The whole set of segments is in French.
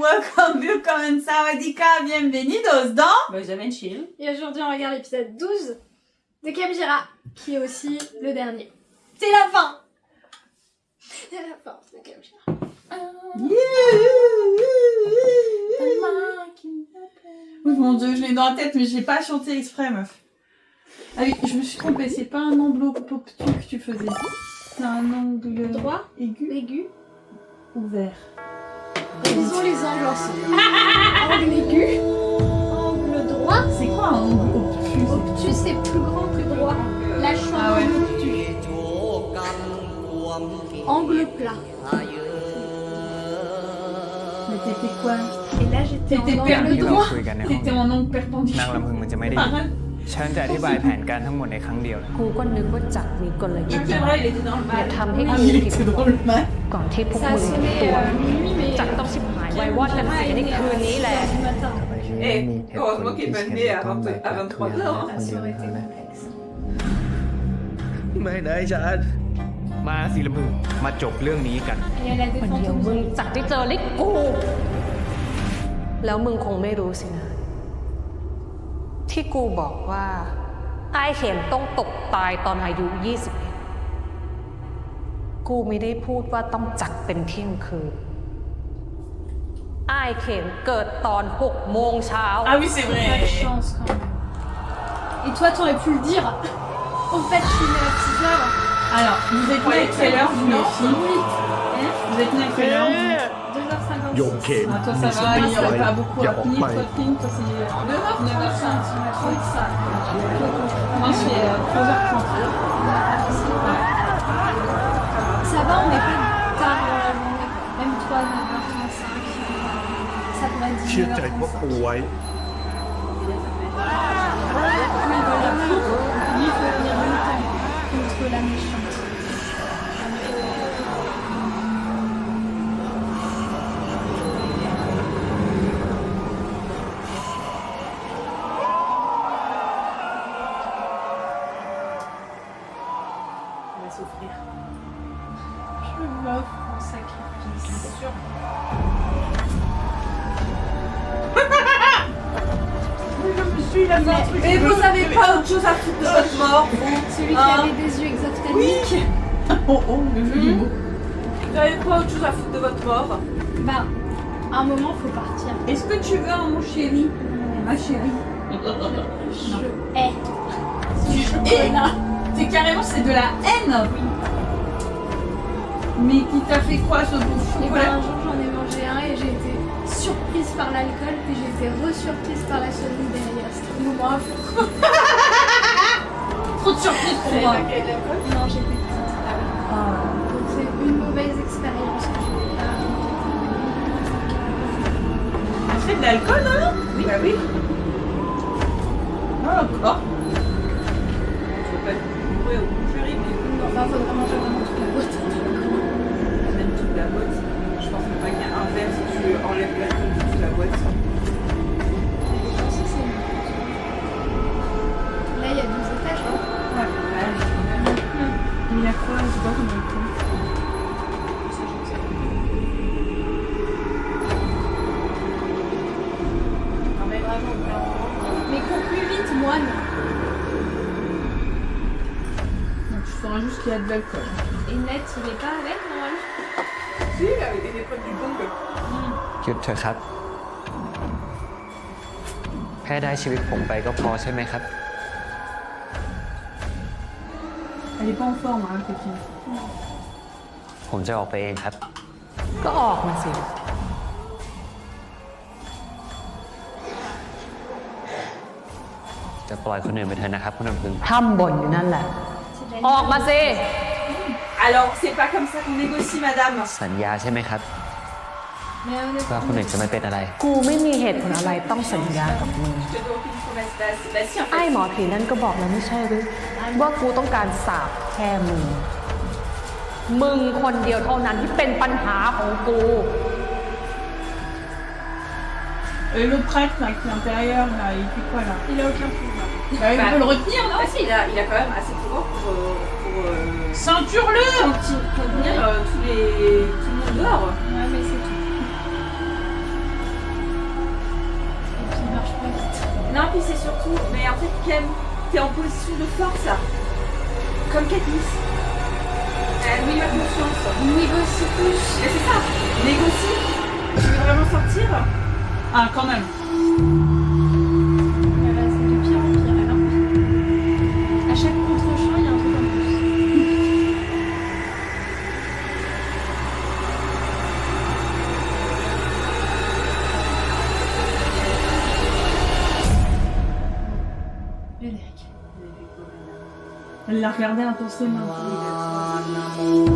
willkommen, sawadika, bienvenidos dans Benjamin Chill. Et aujourd'hui, on regarde l'épisode 12 de Kamijira, qui est aussi le dernier. C'est la fin. C'est la fin de Kamijira. Oui, mon dieu, je l'ai dans la tête, mais je l'ai pas chanté exprès, meuf. Ah oui, je me suis trompée, c'est pas un angle obtus que tu faisais. C'est un angle Droit, aigu, aigu. ouvert. Révisons les angles ensemble. Angle aigu, angle droit. C'est quoi un angle obtus? Obtus, c'est plus grand que droit. Là, je suis en Ah ouais. angle obtus. Angle plat. Mais t'étais quoi? Et là, j'étais T'étais en perdu angle ที่เรา droit. คุยกันในห้อง T'étais en angle นาง perpendiculaire. ลำพึงมันจะไม่ได้ยินฉันจะอธิบายแผนการทั้งหมดในครั้งเดียวนะ กูก็นึกว่าจักรมีกลยุทธ์ C'est vrai, il était dans le อย่า mal. ทำให้ Ah, กู il ผิด était หวั dans ง le mal. ก่อนที่พวก Ça มึ a ง sonné ตัว minuit, mais จักรต้องชิบหายวายวอดกันเสียในคืนนี้แหละ du matin. Eh, heureusement qu'il est pas né à 23 heures. Ça aurait été complexe. ไม่ได้ฉันมาสิลำพึงมาจบเรื่องนี้กัน Et elle a des วันเดียว fantômes. มึงจักรได้เจอลิกกู แล้วมึงคงไม่รู้สินะ ที่กูบอกว่าไอ้เข็มต้องตกตายตอนอายุ21กูไม่ได้พูดว่าต้องจักรเป็นเที่ยงคืนไอ้เข็มเกิดตอน6 โมงเช้า Ah oui, c'est Pas de vrai. chance quand même. Et toi, t'aurais pu le dire. Au fait, je suis née à 6 heures. Alors, vous êtes né à quelle heure, vous, les filles? Vous êtes né à quelle heure? 2h56. โยมเคน Ah, toi, ça va, il n'y aurait pas beaucoup à tenir. Ouais. Toi, Pink, toi, c'est 9h30. 35. Moi, c'est 3h30. Ça va, on n'est pas tard dans la journée. Même toi, 9h35. Ça pourrait être เชื่อใจว่า 10h35. กูไว้ Lui, il faut venir longtemps contre la méchante. On va souffrir. Je m'offre en sacrifice. Mais vous avez pas autre chose à foutre de votre mort, vous? Celui qui Ah. avait des yeux exophthalmiques. Oh, oh, le jeu du mot. Vous avez pas autre chose à foutre de votre mort? Ben, à un moment, faut partir. Est-ce que tu veux un mon chéri? Ma chérie. Je hais. Tu Et là, C'est carrément, c'est de la haine. Mais qui t'a fait quoi, ce bout de et ben, chocolat? un jour, j'en ai mangé un et j'ai été surprise par l'alcool, puis j'ai été re-surprise par la sonnerie derrière. C'était le moment à fond. Trop de surprise pour moi. Non, j'étais petite. Donc, c'est une mauvaise expérience que j'ai pas. C'est de l'alcool, non? Oui, bah oui. Ah, encore. Je veux pas mourir au boucherie, mais Enfin, faudrait manger vraiment toute la boîte. même toute la boîte. Je pense même pas qu'il y a un verre si tu enlèves l'alcool de toute la boîte. Je pense que c'est une boîte. Là, il y a 12 étages, hein. Ouais. Il y a quoi? Je sais pas combien de temps. Non mais vraiment, Mais cours plus vite, moine. Donc, tu sauras juste qu'il y a de l'alcool. Et Net, il est pas avec, normalement. si, avec des épreuves du gong. หยุดเถอะครับ แค่ได้ชีวิตผมไปก็พอใช่ไหมครับ Elle est pas en forme, hein, copine. ผมจะออกไปเองครับ ก็ออกมาสิ จะปล่อยคนอื่นไปเถอะนะครับคุณลำพึง ถ้ำบ่นอยู่นั่นแหละ C'est déjà ออกมาสิ Alors, c'est pas comme ça qu'on négocie, madame. สัญญาใช่ไหมครับ Mais ว่าคนอื่นจะไม่เป็นอะไร กูไม่มีเหตุผลอะไรต้องสัญญากับมึง Je te dois aucune promesse. Bah si, en ไอ้ fait. หมอผีนั่นก็บอกแล้วไม่ใช่หรือว่ากูต้องการสาบแค่มึง มึงคนเดียวเท่านั้นที่เป็นปัญหาของกู Et le prêtre, là, qui est intérieur, là, il fait quoi, là? Il a aucun pouvoir. Bah, il peut le retenir, non? Ah si, il a quand même assez de pouvoir pour Ceinture-le! tenir tout le monde dehors. Ouais, mais c'est tout. t'es en position de force là. Comme Katniss. Oui, ma confiance. Négocie plus. Mais c'est ça. Négocie. Tu veux vraiment sortir? Ah, quand même. Voilà, c'est de pire en pire. Alors, à chaque contre-champ, il y a un truc en plus. Générique. Elle l'a regardé intensément.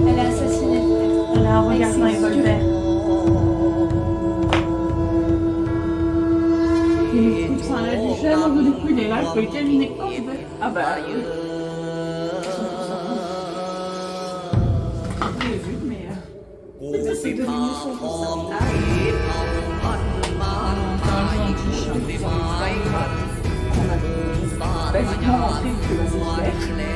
Elle a assassiné le père. Elle a regardé un revolver. Et le coup de sang, elle a dit jamais, du coup, il est là, je peux le terminer quand je veux. Ah bah oui. Je l'ai vu, mais. C'est devenu son consort. Ah oui. Basiquement rentrer, tu vas s'expliquer.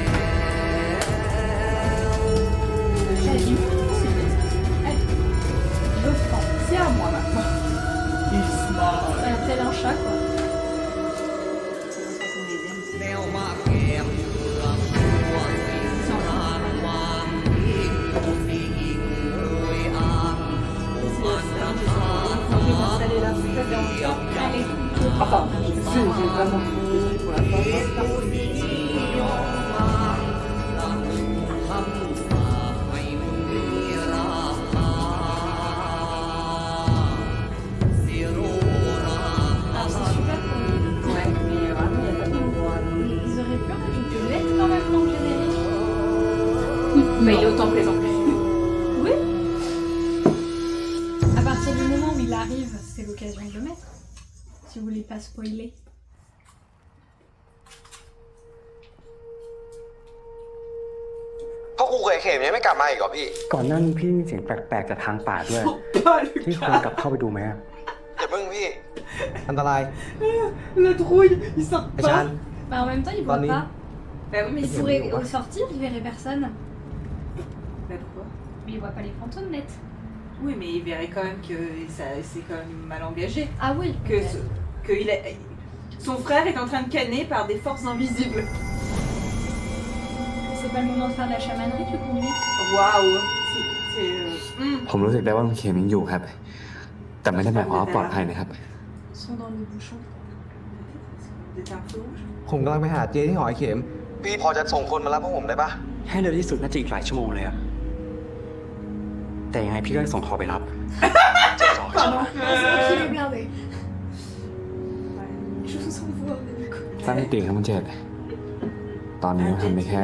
C'est à moi maintenant. Tel un chat, quoi. Enfin, j'ai vraiment pour la fin. Alors, c'est super pour nous. Ouais, mais vraiment, il n'y a pas de Ils auraient pu rajouter lettres quand même dans le générique. Mais il est autant plaisant. Oui. À partir du moment où il arrive, c'est l'occasion de le mettre. Si vous voulez pas spoiler. เพราะครูเคยเข็มยังไม่กลับมาอีกเหรอพี่ ก่อนหน้านี้พี่ได้ยินเสียงแปลกๆจากทางป่าด้วย ที่ควรกลับเข้าไปดูไหมอะ อย่าเพิ่งพี่ อันตราย La trouille, il sort ไอชาน Bah, en même temps, il voit Bonnie. pas. Bah oui, mais Il c'est pourrait au sortir, il verrait personne. Bah pourquoi? Mais il voit pas les fantômes net. Oui, mais il verrait quand même que ça, c'est quand même mal engagé. Ah oui. Que, que il est, son frère est en train de canner par des forces invisibles. C'est pas le moment de faire de la chamanerie, tu conduis. Waouh! C'est. ผมรู้สึกได้ว่าลุงเข็มยังอยู่ครับ แต่ไม่ได้หมายความว่าปลอดภัยนะครับ Ils sont dans le bouchon. Des teintes rouges. ผมกำลังไปหาเจที่หอไอเข็ม พี่พอจะส่งคนมารับพวกผมได้ปะ ให้เร็วที่สุดน่าจะอีกหลายชั่วโมงเลยอะแต่ยังไงพี่ก็ส่งเขาไปรับ Pardon. C'est est blindé. Je vous envoie, mais du coup. ตั้งสติครับคุณเจษตอนนี้ทำได้แค่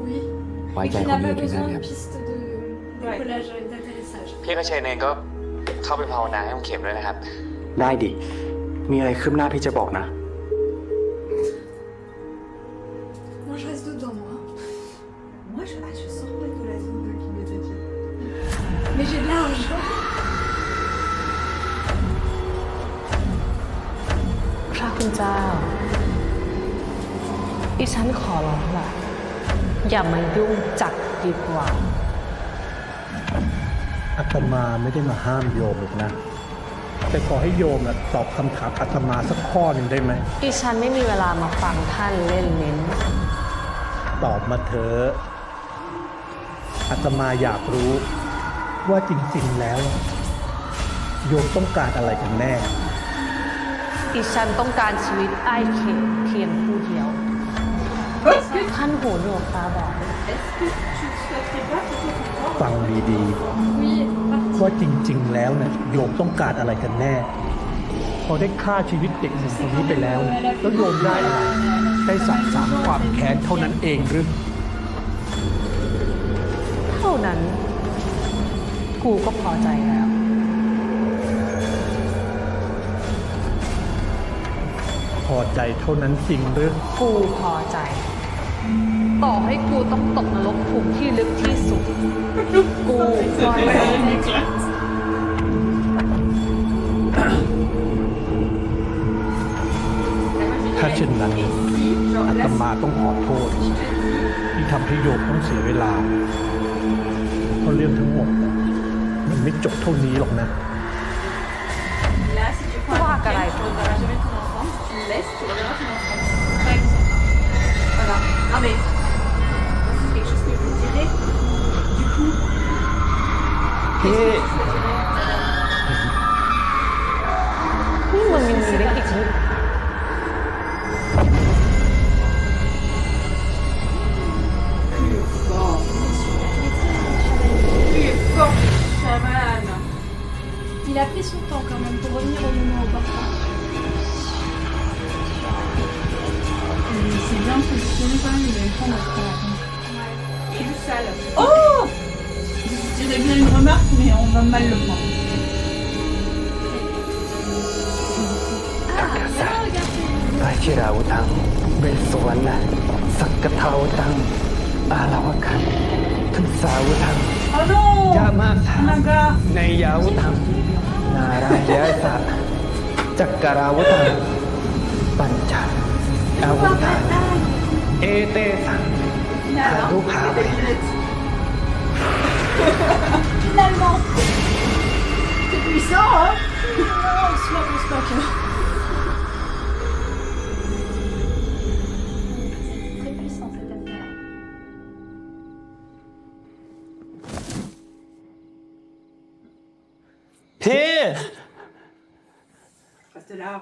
Oui. ไว้ Et ใจ qui คน n'a ที่อ pas ยู่ที่นั่น besoin ค de รับ piste de décollage et d'atterrissage. พี่กระเชนเองก็เข้าไปภาวนาให้ลุงเข็มด้วยนะครับ ได้ดิ มีอะไรคืบหน้าพี่จะบอกนะ Moi, je reste dedans, moi. Moi, je sors pas de la zone de qui m'était dit. Mais j'ai de l'argent. พระคุณเจ้าดิฉันขอร้องล่ะ อย่ามายุ่งจัดดีกว่า อาตมาไม่ได้มาห้ามโยมหรอกนะ แต่ขอให้โยมนะตอบคำถามอาตมาสักข้อหนึ่งได้ไหม ดิฉันไม่มีเวลามาฟังท่านเล่นเน้น ตอบมาเถอะอาตมาอยากรู้ว่าจริงๆแล้ว โยมต้องการอะไรกันแน่ ดิฉันต้องการชีวิตไอ้เข็มเพียงผู้เดียว ท่านหูหนวกตาบอด Est-ce que tu souhaiterais pas peut-être ฟังดี Oui, parti. ๆ ว่าจริงๆแล้วเนี่ยโยมต้องการอะไรกันแน่ พอได้ฆ่าชีวิตเด็กหนุ่มคนนี้ไปแล้วเนี่ยแล้วโยมได้อะไรได้สะสางความแค้นเท่านั้นเองหรือ เท่านั้น กูก็พอใจแล้ว พอใจเท่านั้นจริงหรือ กูพอใจ ต่อให้กูต้องตกนรกขุมที่ลึกที่สุด กูก็ยอม ถ้าเช่นนั้นอาตมาต้องขอโทษ ที่ทำให้โยมต้องเสียเวลา เพราะเรื่องทั้งหมดน่ะมันไม่จบเท่านี้หรอกนะ Là, si tu prends Toi, un Caroline. tu ne reverras jamais ton enfant. Tu le laisses, tu reverras ton enfant. Non mais, c'est quelque chose que je dirais. Du coup, พี่ นี่มึงยังมีได้อีกนิด tu es fort, chaman. Il a pris son temps quand même pour revenir au moment opportun. Il s'est bien positionné quand même, il a eu le temps d'être Il est sale. Oh, je dirais bien une remarque, mais on va mal le prendre. Ah, maintenant regardez. อาชิราวุธังเวสสวรรณสักกทาวุธังอาลาวคันทุสาวุธัง Oh non, ยามาสา Naga. ในยาวุธังนารายะสะจักราวุธังปัญจอาวุธังเอเตสังหารุภาเว Finalement. C'est puissant, hein? Non, smoke. C'est très puissant cette affaire. Reste là.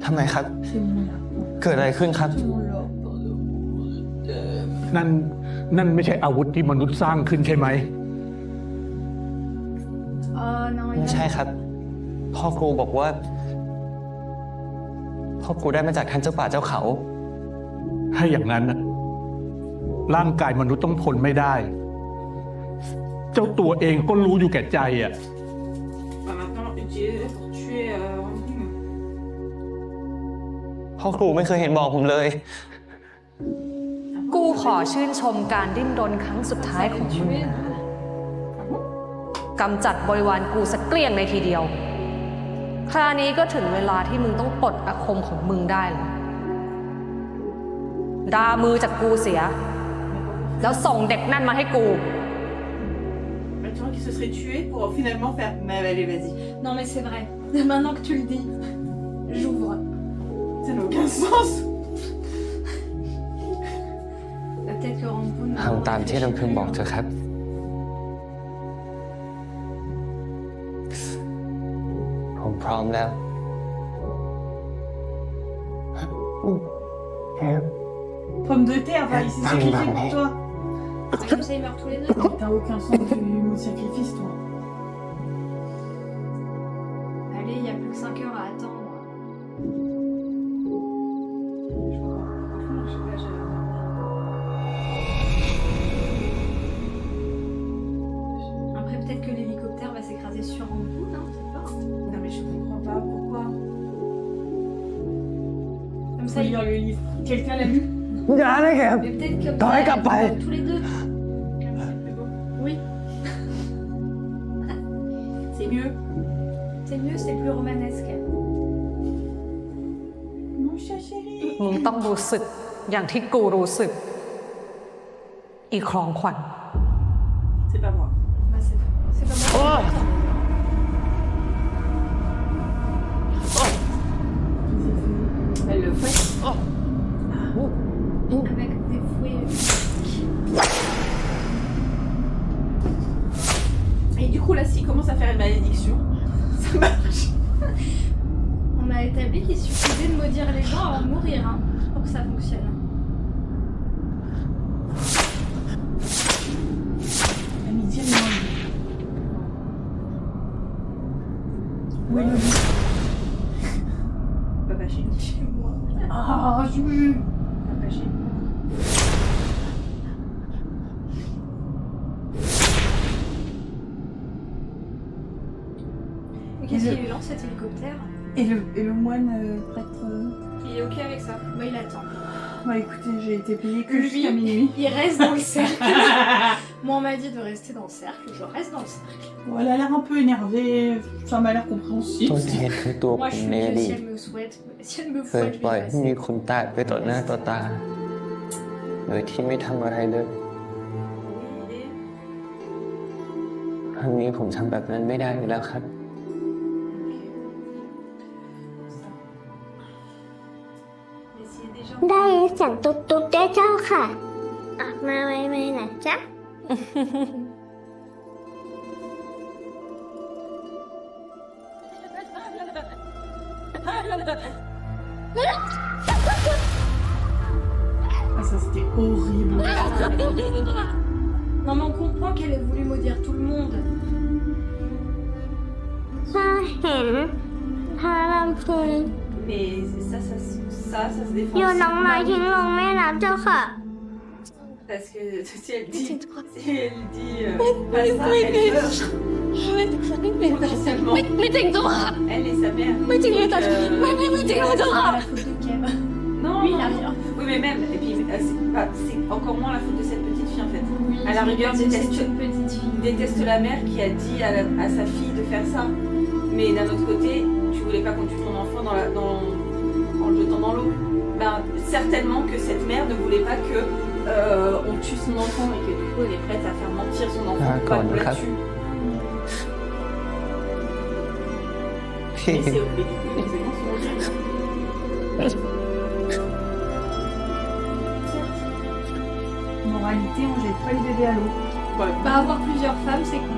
ทำไมครับ C'est mon là. เกิดอะไรขึ้นครับ C'est mon là. Pardon. นั่นไม่ใช่อาวุธที่มนุษย์สร้างขึ้นใช่ไหม Oh non, il ไม่ a... ใช่ครับ พ่อครูบอกว่า พ่อครูได้มาจากท่านเจ้าป่าเจ้าเขา ถ้าอย่างนั้นน่ะร่างกายมนุษย์ต้องทนไม่ได้ เจ้าตัวเองก็รู้อยู่แก่ใจอ่ะ Bah, maintenant, utiliser pour tuer Rangoon. พ่อครูไม่เคยเห็นบอกผมเลย กูขอชื่นชมการดิ้นรนครั้งสุดท้ายของมึงนะกำจัดบริวารกูสักเกลี้ยงในทีเดียว คราวนี้ก็ถึงเวลาที่มึงต้องปลดอาคมของมึงได้แล้วดามือจากกูเสีย แล้วส่งเด็กนั่นมาให้กู Maintenant qu'il se serait tué pour finalement faire. Mais allez, vas-y. Non mais c'est vrai. Maintenant que tu le dis, j'ouvre. Ça n'a aucun sens. Peut-être que Rangoon... ทำตามที่ลำพึงบอกเถอะครับ ผมพร้อมแล้ว Pomme de terre, va, il s'est sacrifié pour toi. C'est comme ça, ils meurent tous les deux. T'as aucun sens du mot sacrifice, toi. Allez, il n'y a plus que 5 heures à attendre. Franchement, je sais pas, Après, peut-être que l'hélicoptère va s'écraser sur Rangoon, hein, on sait pas. Non, mais je comprends pas pourquoi. Comme Faut ça, lire le livre. Quelqu'un l'a lu? อย่าเลยครับ Mais peut-être que... T'aurais qu'à pas. Tous les deux. Oui. C'est mieux. C'est mieux, c'est plus romanesque. Mon chat chéri. มึงต้องรู้สึกอย่างที่กูรู้สึก อีครองขวัญ C'est pas moi. Bah, c'est pas moi. Elle le fait. Avec des fouets... Et du coup, là, s'il commence à faire une malédiction, ça marche. On a établi qu'il suffisait de maudire les gens avant de mourir, hein, pour que ça fonctionne. Amitié, mais non. Où est le lit? Papa chez lui. Chez moi. Ah, je... Papa chez lui. Mais qu'est-ce qu'il est lent cet hélicoptère? Et le moine prêtre... Il est ok avec ça. Bah, il attend. Bah écoutez, j'ai été payée que Lui, jusqu'à minuit. il reste dans le cercle. Moi, on m'a dit de rester dans le cercle. Je reste dans le cercle. Bon, elle a l'air un peu énervée. Ça m'a l'air compréhensible. ต้นเหตุคือตัวผ Moi, ม je suis ในอ que ดี si ต elle me souhaite, si elle me เคย fouette, ปล่อย je ให้ vais มี passer. คนตายไปต่อหน้าต่อตา โดยที่ไม่ทำอะไรเลย ครั้งนี้ผมทำแบบนั้นไม่ได้อีกแล้วครับ Ok. gens. ได้ยินเสียงตุ๊บตุ๊บได้เจ้าค่ะ ออกมาไวๆนะจ๊ะ Ah, ça c'était horrible. Non mais on comprend qu'elle ait voulu maudire tout le monde. ถ้าเห็นพาลำพึง Mais ça se défend. โยน aussi. น้องน้อยทิ้งลงแม่น้ำเจ้าค่ะ Parce que si elle dit pas ça, elle meurt. Potentiellement. ไม่จริงจ้ะ Elle et sa mère. ไม่จริงเลยจ้ะ Donc, ไม่จริงเลยจ้ะ La faute de Kev. Non, Lui, il a rien. Oui, mais même, et puis c'est encore moins la faute de cette petite fille en fait. Oui, À la rigueur, c'est déteste, une petite fille. déteste la mère qui a dit à sa fille de faire ça. Mais d'un autre côté, tu voulais pas qu'on tue ton enfant en le jetant dans l'eau. Ben, certainement que cette mère ne voulait pas que on tue son enfant et que du coup elle est prête à faire mentir son enfant pour pas qu'on la tue. Mais c'est mais du coup, les conséquences sont horribles. Moralité, on jette pas les bébés à l'eau. Ouais. Bah, avoir plusieurs femmes, c'est con.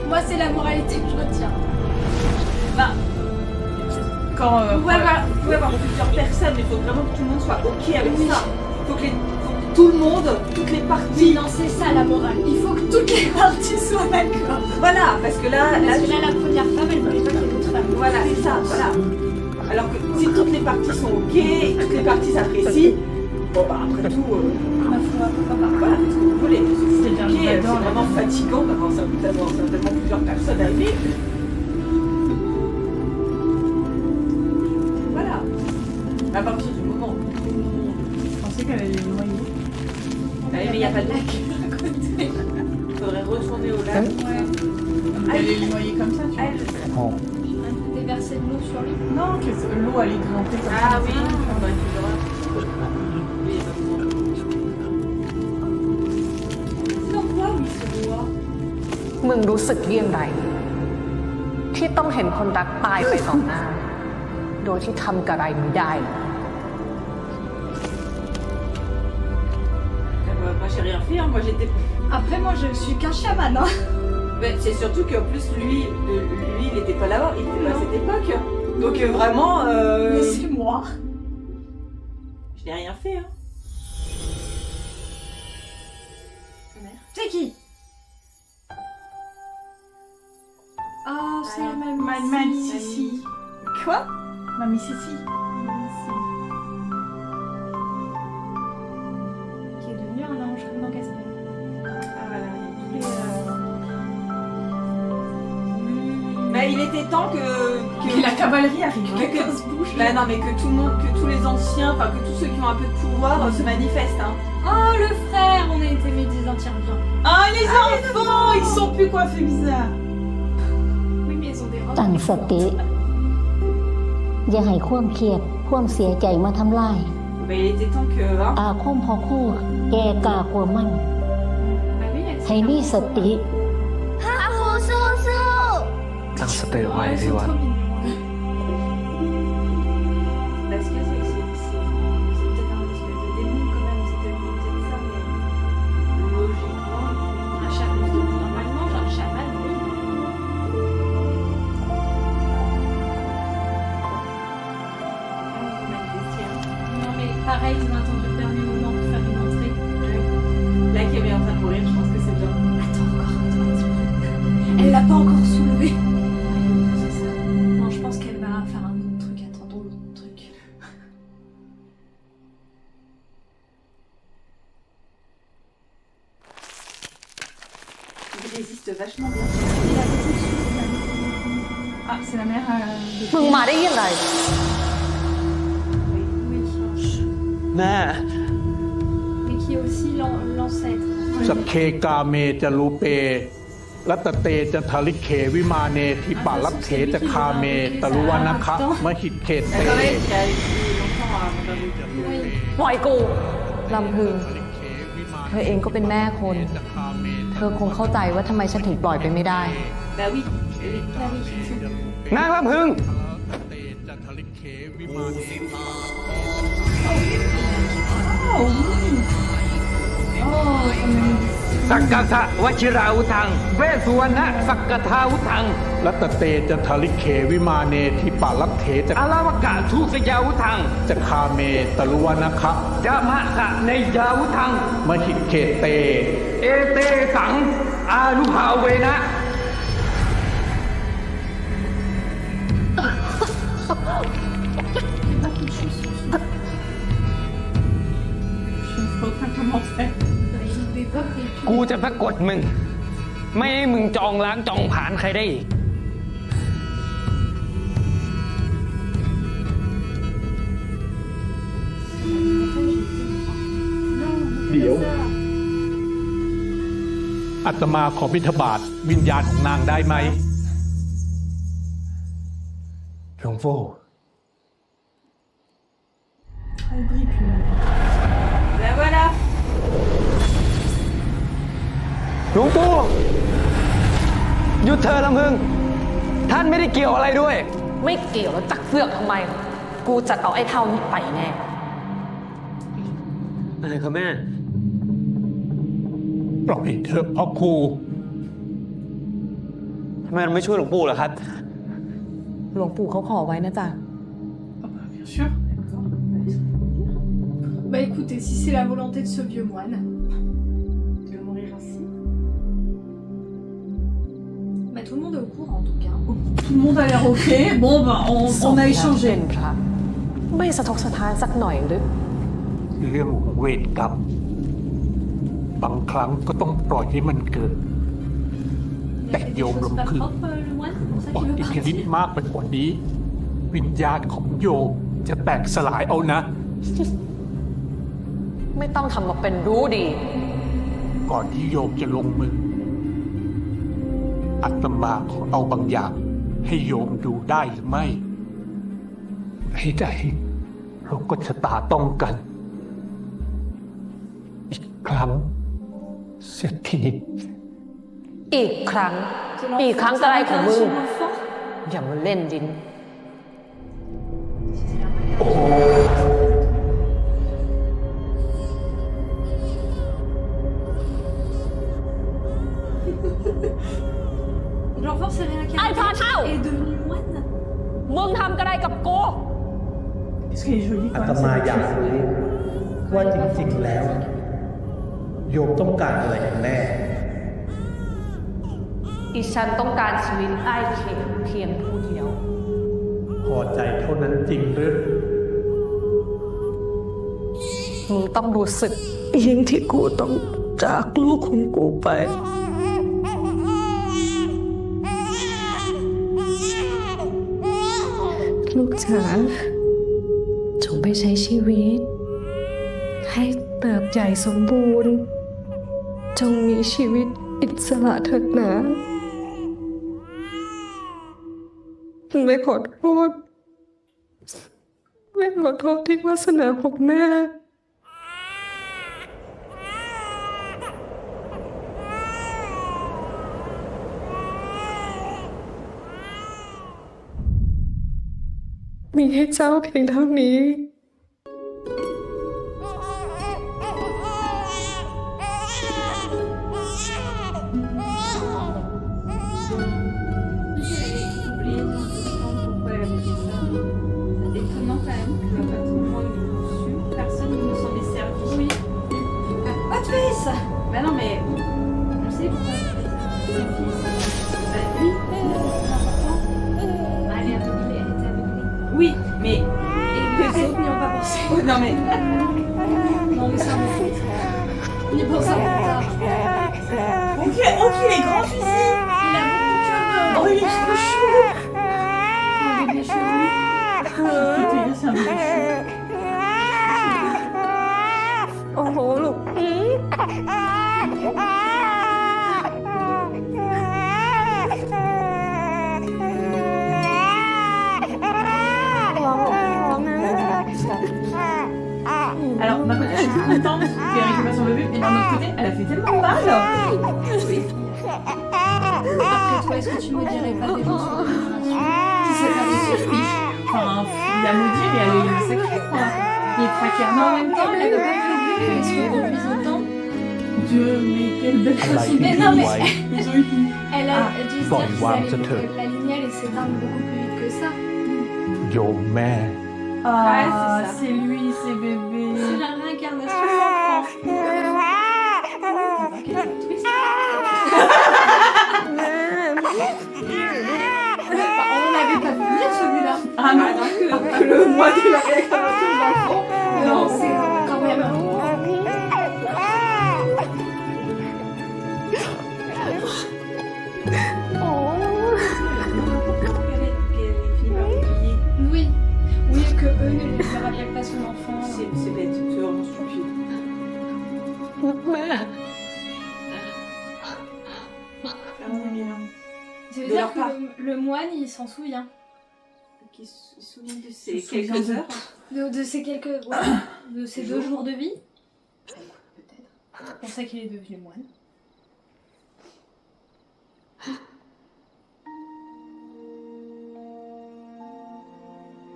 Moi, c'est la moralité que je retiens. Quand Vous pouvez avoir plusieurs personnes, mais il faut vraiment que tout le monde soit ok avec ça. Il faut que tout le monde, toutes les Oui, parties. non, c'est ça la morale. Il faut que toutes les parties soient d'accord. Voilà, parce que là, Parce que là, la première femme, elle voulait pas qu'il y ait d'autres femmes. voilà, c'est ça, voilà. Alors que si toutes les parties sont ok, et toutes les parties s'apprécient, bon bah après tout, Ma foi, pourquoi pas. voilà, faites ce que vous voulez. C'est bien, Ok, c'est j'adore, vraiment fatigant d'avoir certainement plusieurs personnes à aimer. Voilà. À partir du moment où je pensais qu'elle allait les noyer. mais il n'y a pas de lac à côté. Il faudrait retourner au lac. Ouais. Elle allait les noyer comme ça, tu vois.อ๋อ Déverser de l'eau sur lui. Non, que l'eau allait grimper comme Ah ça. oui, on va être là. Oui, donc quoi, oui, ce roi มึงรู้สึกเยี่ยงไร ที่ต้องเห็นคนรักตายไปต่อหน้า โดยที่ทำกระไรไม่ได้ Moi j'ai rien fait, hein. Moi j'étais. Après, moi, je suis qu'un chaman. Hein. Mais c'est surtout qu'en plus lui il n'était pas là-bas, il était pas à cette époque. Donc vraiment. Mais c'est moi. Je n'ai rien fait, hein. C'est qui? Oh, c'est la même. Mamie Sissi. Quoi? Mamie Sissi. Qui est devenu un ange comme dans Casper. Ah voilà. Mais il était temps que la cavalerie arrive. que bah non mais que tout le monde, que tous les anciens, enfin que tous ceux qui ont un peu de pouvoir se manifestent, hein. Oh, le frère, on a été médisants, tiens, viens. Ah, les enfants, ils sont plus coiffés bizarres. Oui, mais ils ont des robes. ตั้งสติ อย่าให้ความเครียดความเสียใจมาทำลาย Mais il était temps que, hein. อาคมพอคู่ แกกล้ากลัวมัน Bah oui, elles ให้มีสติฮาคูสู้ ตั้งสติไว้ elles สิ sont วะ trop mignonnes. Parce que c'est peut-être un espèce de démon quand même, c'est peut-être ça, mais logiquement. Un chaman, normalement, genre, un chaman, oui. Non, mais pareil, ils ont attendu le dernier moment pour faire une entrée. Là, qui est en train de mourir, je pense que c'est bien. Attends, encore un petit peu. Elle l'a pas encore soulevé. C'est ça. Non, je pense qu'elle va faire un autre truc. Attendons l'autre truc. Il résiste vachement bien. Ah, c'est la mère de มึงมาได้ยังไง Oui. แม่ Mais qui est aussi l'ancêtre. สัพเคกาเมจะรูเป รัตเตจะทลิเควิมาเนทิปาลัตเถจะคาเมตรุวานะคะมหิตเขตเต Attendez, il y a longtemps à Oui. ปล่อยกู ลำพึง เธอเองก็เป็นแม่คน เธอคงเข้าใจว่าทำไมฉันถึงปล่อยไปไม่ได้ Bah oui. Bah oui. นางลำพึง จะทลิเควิมาเน สักกะสะวชิราวุธัง เวสสุวรรณสักกะทาวุธัง รัตเตจะทลิเควิมาเนทิปาลักเถจะ อาราวกะทุสยาวุธัง จะคาเมตลุวนะคะ จามะสะในยาวุธัง มหิตเขเต เอเตสัง อานุภาเวนะ Je ne sais pas comment faire. Des pop et puis. กูจะสะกดมึง ไม่ให้มึงจองล้างจองผลาญใครได้อีก เดี๋ยว อาตมาขอบิณฑบาตวิญญาณของนางได้ไหมหลวงพ่อ Elle brille plus. Ben voilà. หลวงปู่หยุดเธอลำพึง ท่านไม่ได้เกี่ยวอะไรด้วย ไม่เกี่ยวแล้วจักเสือกทำไม กูจะเอาไอ้เท่านี้ไปแน่ อะไรครับแม่ ปล่อยเถอะพ่อครู ทำไมเราไม่ช่วยหลวงปู่ล่ะครับ หลวงปู่เขาขอไว้นะจ๊ะ Ah bah, bien sûr. Bah écoutez, si c'est la volonté de ce vieux moine, De mourir ainsi. bah tout le monde est au courant en tout cas. Tout le monde a l'air ok. Bon, ben, on a échangé. เป็นพระไม่สะทกสะท้านสักหน่อยหรือ เรื่องเวรกรรม บางครั้งก็ต้องปล่อยให้มันเกิด Il a Beh, fait des Guillaume, choses le pas cul. propres, le moine, c'est pour ça ปล่อย qu'il อิ veut ทธิฤท partir. ธิ์มากไปกว่านี้ วิญญาณของโยมจะแตกสลายเอานะ ไม่ต้องทำมาเป็นรู้ดี ก่อนที่โยมจะลงมือ อัตมาขอเอาบางอย่าง ให้โยมดูได้หรือไม่ให้ใจเราก็ชะตาต้องกัน อีกครั้ง เสียที อีกครั้ง C'est อีกครั้ง l'enfant, อะไร ça ของมึง m'intéresse, l'enfant. อย่ามาเล่นดิน L'enfant, c'est rien qu'à. Allez, prends un towel. est devenu moine. มึงทำกระไรกับกู Est-ce qu'elle est jolie อา quand ต même มา cette อยาก fille รู้ว่าจริงๆแล้ว โยมต้องการอะไรกันแน่ อีฉันต้องการชีวิตไอ้เข็มเพียงผู้เดียว พอใจเท่านั้นจริงหรือ มึงต้องรู้สึก ยิ่งที่กูต้องจากลูกของกูไป ลูกจ๋าจงไปใช้ชีวิต ให้เติบใหญ่สมบูรณ์ จงมีชีวิตอิสระเถิดนะแม่ขอโทษแม่ขอโทษที่วาสนาของแม่ มีให้เจ้าเพียงเท่านี้ Oublié de comprendre pourquoi elle avait fait ça. C'est étonnant quand même que à tout moment il est dessus, personne ne nous s'en est servi. Oui. Pas de fils. Bah non mais je sais pourquoi elle fait ça. Son fils. Bah oui, c'est important. Bah, elle est aveuglée, elle était aveuglée. Oui, mais. Et les autres n'y ont pas pensé. Oh, non mais. Non, mais ça me fait. Il est pour ça plus tard. Ok, ok, les grands fusils. Il a beaucoup de cheveux. Oh, il est trop chou. Un bébé chevelu. Écoutez, c'est un bébé chou. โอ้โหลูก Alors, d'un côté, je suis contente qu'elle récupère son bébé, et d'un autre côté, elle a fait tellement mal. Après toi, est-ce que tu me dirais pas des gens sur la génération Si c'est pas possible, oui. Enfin, il a maudit, mais elle est sacrée, quoi. Il est traqué. Mais en même temps, elle n'a pas prévu qu'elle se reproduise autant. Dieu, mais quelle belle อะไร façon ที่ Mais ทิ้ non, ง mais ไว้ Ils ont eu... elle a dû se Bon, dire qu'ils voir, allaient ça te- la lignée allait s'éteindre beaucoup plus vite que ça. โยมแม่ Ah, Ouais, c'est ça. c'est lui, c'est bébé. C'est la réincarnation de l'enfant. Quel twist. On n'avait pas vu venir celui-là. Ah non, Que le mois de la réincarnation de l'enfant. Non, c'est quand même. Oui, oui, que eux ne lui rappellent pas son enfant. C'est bête, c'est vraiment stupide. แม่ Ça veut De dire leur part. que le moine, il s'en souvient. Qui se souvient de ces Se souvient quelques de- heures. De ces quelques... ouais, de ces 2 jours de vie. Peut-être. C'est pour ça qu'il est devenu moine.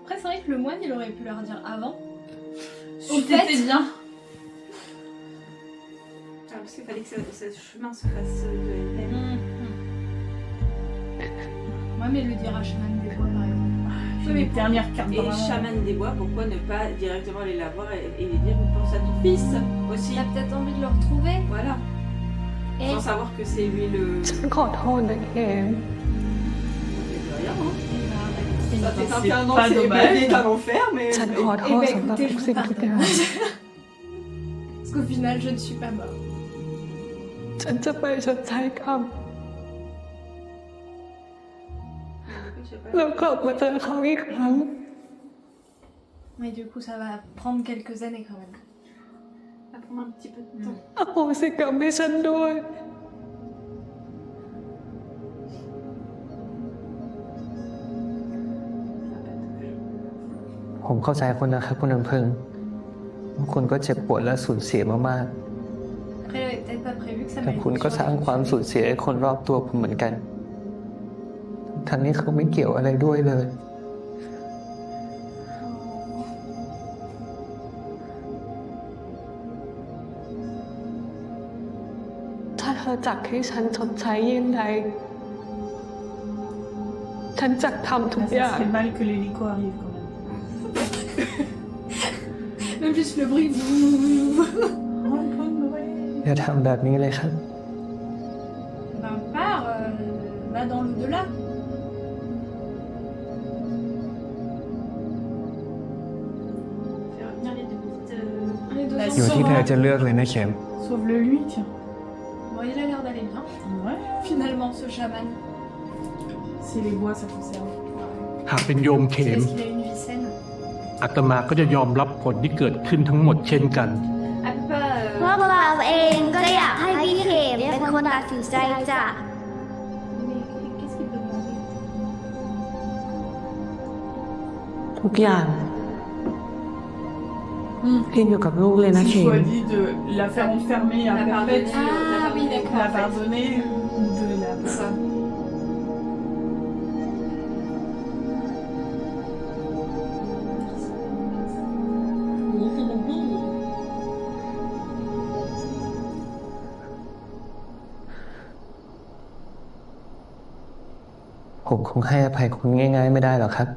Après, c'est vrai que le moine, il aurait pu leur dire avant. Au c'était fait, bien. Ah, parce qu'il fallait que ce chemin se fasse de elle-même. Ouais, mais le dire à chaman des bois, par exemple. J'ai les dernières cartes Et dans la main. chaman des bois, pourquoi ne pas directement aller la voir et lui dire pense à ton fils aussi. Il a peut-être envie de le retrouver. Voilà. Et Sans savoir que c'est lui le. ฉันขอโทษนะเข็ม De rien, hein. Eh Ça ben, fait c'est 21 ans pas que c'est dommage. bébé à l'enfer, mais. ฉันขอโท Eh ษ ben, สำหรับ écoutez, ทุก je สิ่ง vous ทุกอ pardonne. ย่าง Parce qu'au final, je ne suis pas mort. ฉันจะไปชดใช้กรรมแล้วกลับมาเจอเขาอีกครั้ง Mais du coup, ça va prendre quelques années quand même. Ça va prendre un petit peu de temps. อโหสิกรรมให้ฉันด้วย ผมเข้าใจคุณนะครับคุณน้ำพึ่งว่าคุณก็เจ็บปวดและสูญเสียมาก Après, il avait peut-être pas prévu que ça ๆแต่ m'allait คุณก็สร้างความสูญเสียให้คนรอบตัวคุณเหมือนกันทั้งนี้เขาไม่เกี่ยวอะไรด้วยเลย ถ้าเธอจักให้ฉันชดใช้เยี่ยงใด ฉันจักทำทุก Ça อย่าง serait mal que l'hélico arrive quand même. Même juste le bruit. Oh, ouais. อย่าทำแบบนี้เลยครับ Ben, pars, va dans l'au-delà. Faire revenir les deux petites. Les deux La อยู่ enfants. ที่เธอจะเลือกเลยนะเข็ม Sauve-le lui, tiens. Bon, il a l'air d'aller bien. Ouais. Finalement, ce chaman. C'est les bois, ça conserve. หากเป็นโยมเข็ม Est-ce qu'il a une vie saine? อาตมาก็จะยอมรับผลที่เกิดขึ้นทั้งหมดเช่นกัน Elle peut pas. พวกเราเองก็อยากให้พี่เข็มเป็นคนตัดสินใจจ้ะ Mais qu'est-ce qu'il peut demander? ทุกอย่างขึ้นอยู่กับลูกเลยนะ Si เข็ม choisis de la faire enfermer à La perpète, pardonner. Ah oui, d'accord. la pardonner ou de la... Ça. ผมคงให้อภัยคุณง่ายๆไม่ได้หรอกครับ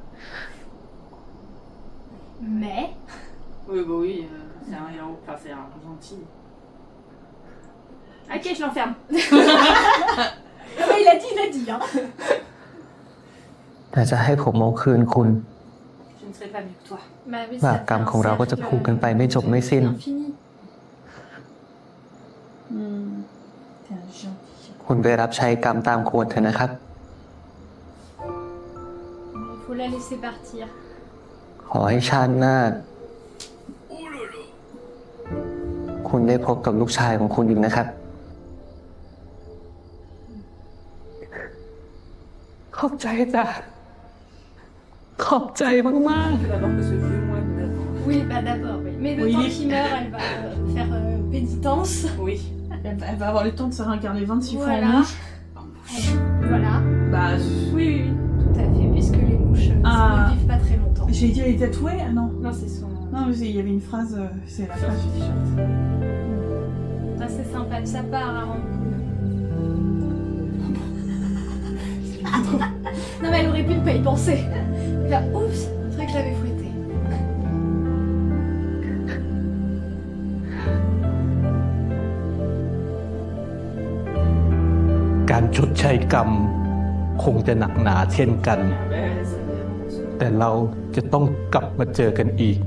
Mais. Oui, bah oui, c'est un héros, enfin c'est un gentil. Ok, je l'enferme. Il a dit, hein. แต่จะให้ผมเอาคืนคุณ Je ne serai pas mieux que toi. Bah oui, บาปกรรมของเราก็จะผูกกันไปไม่จบไม่สิ้น infini. T'es un gentil. คุณไปรับใช้กรรมตามควรเถอะนะครับ Il faut la laisser partir. ขอให้ชาติหน้า คุณได้พบกับลูกชายของคุณอีกนะครับ ขอบใจจ้ะ ขอบใจมาก Il faut d'abord que ce vieux moine m'attende. Oui, bah d'abord, oui. Mais le Oui, temps il est- qu'il meurt, elle va faire pénitence. Oui. Elle va avoir le temps de se réincarner 26 fois en Voilà. mouche. Voilà. Bah, Oui, oui, tout à fait, puisque les mouches Ah. ne vivent pas très longtemps. j'ai dit elle est tatouée. Ah non. Non, c'est son. Non, mais il y avait une phrase, c'est la phrase du t-shirt. Ça, c'est sympa de sa part, hein, non, mais elle aurait pu ne pas y penser. Là, oups, c'est vrai que je l'avais fouetté. การชดใช้กรรมคงจะหนักหนาเช่นกัน แต่เราจะต้องกลับมาเจอกันอีก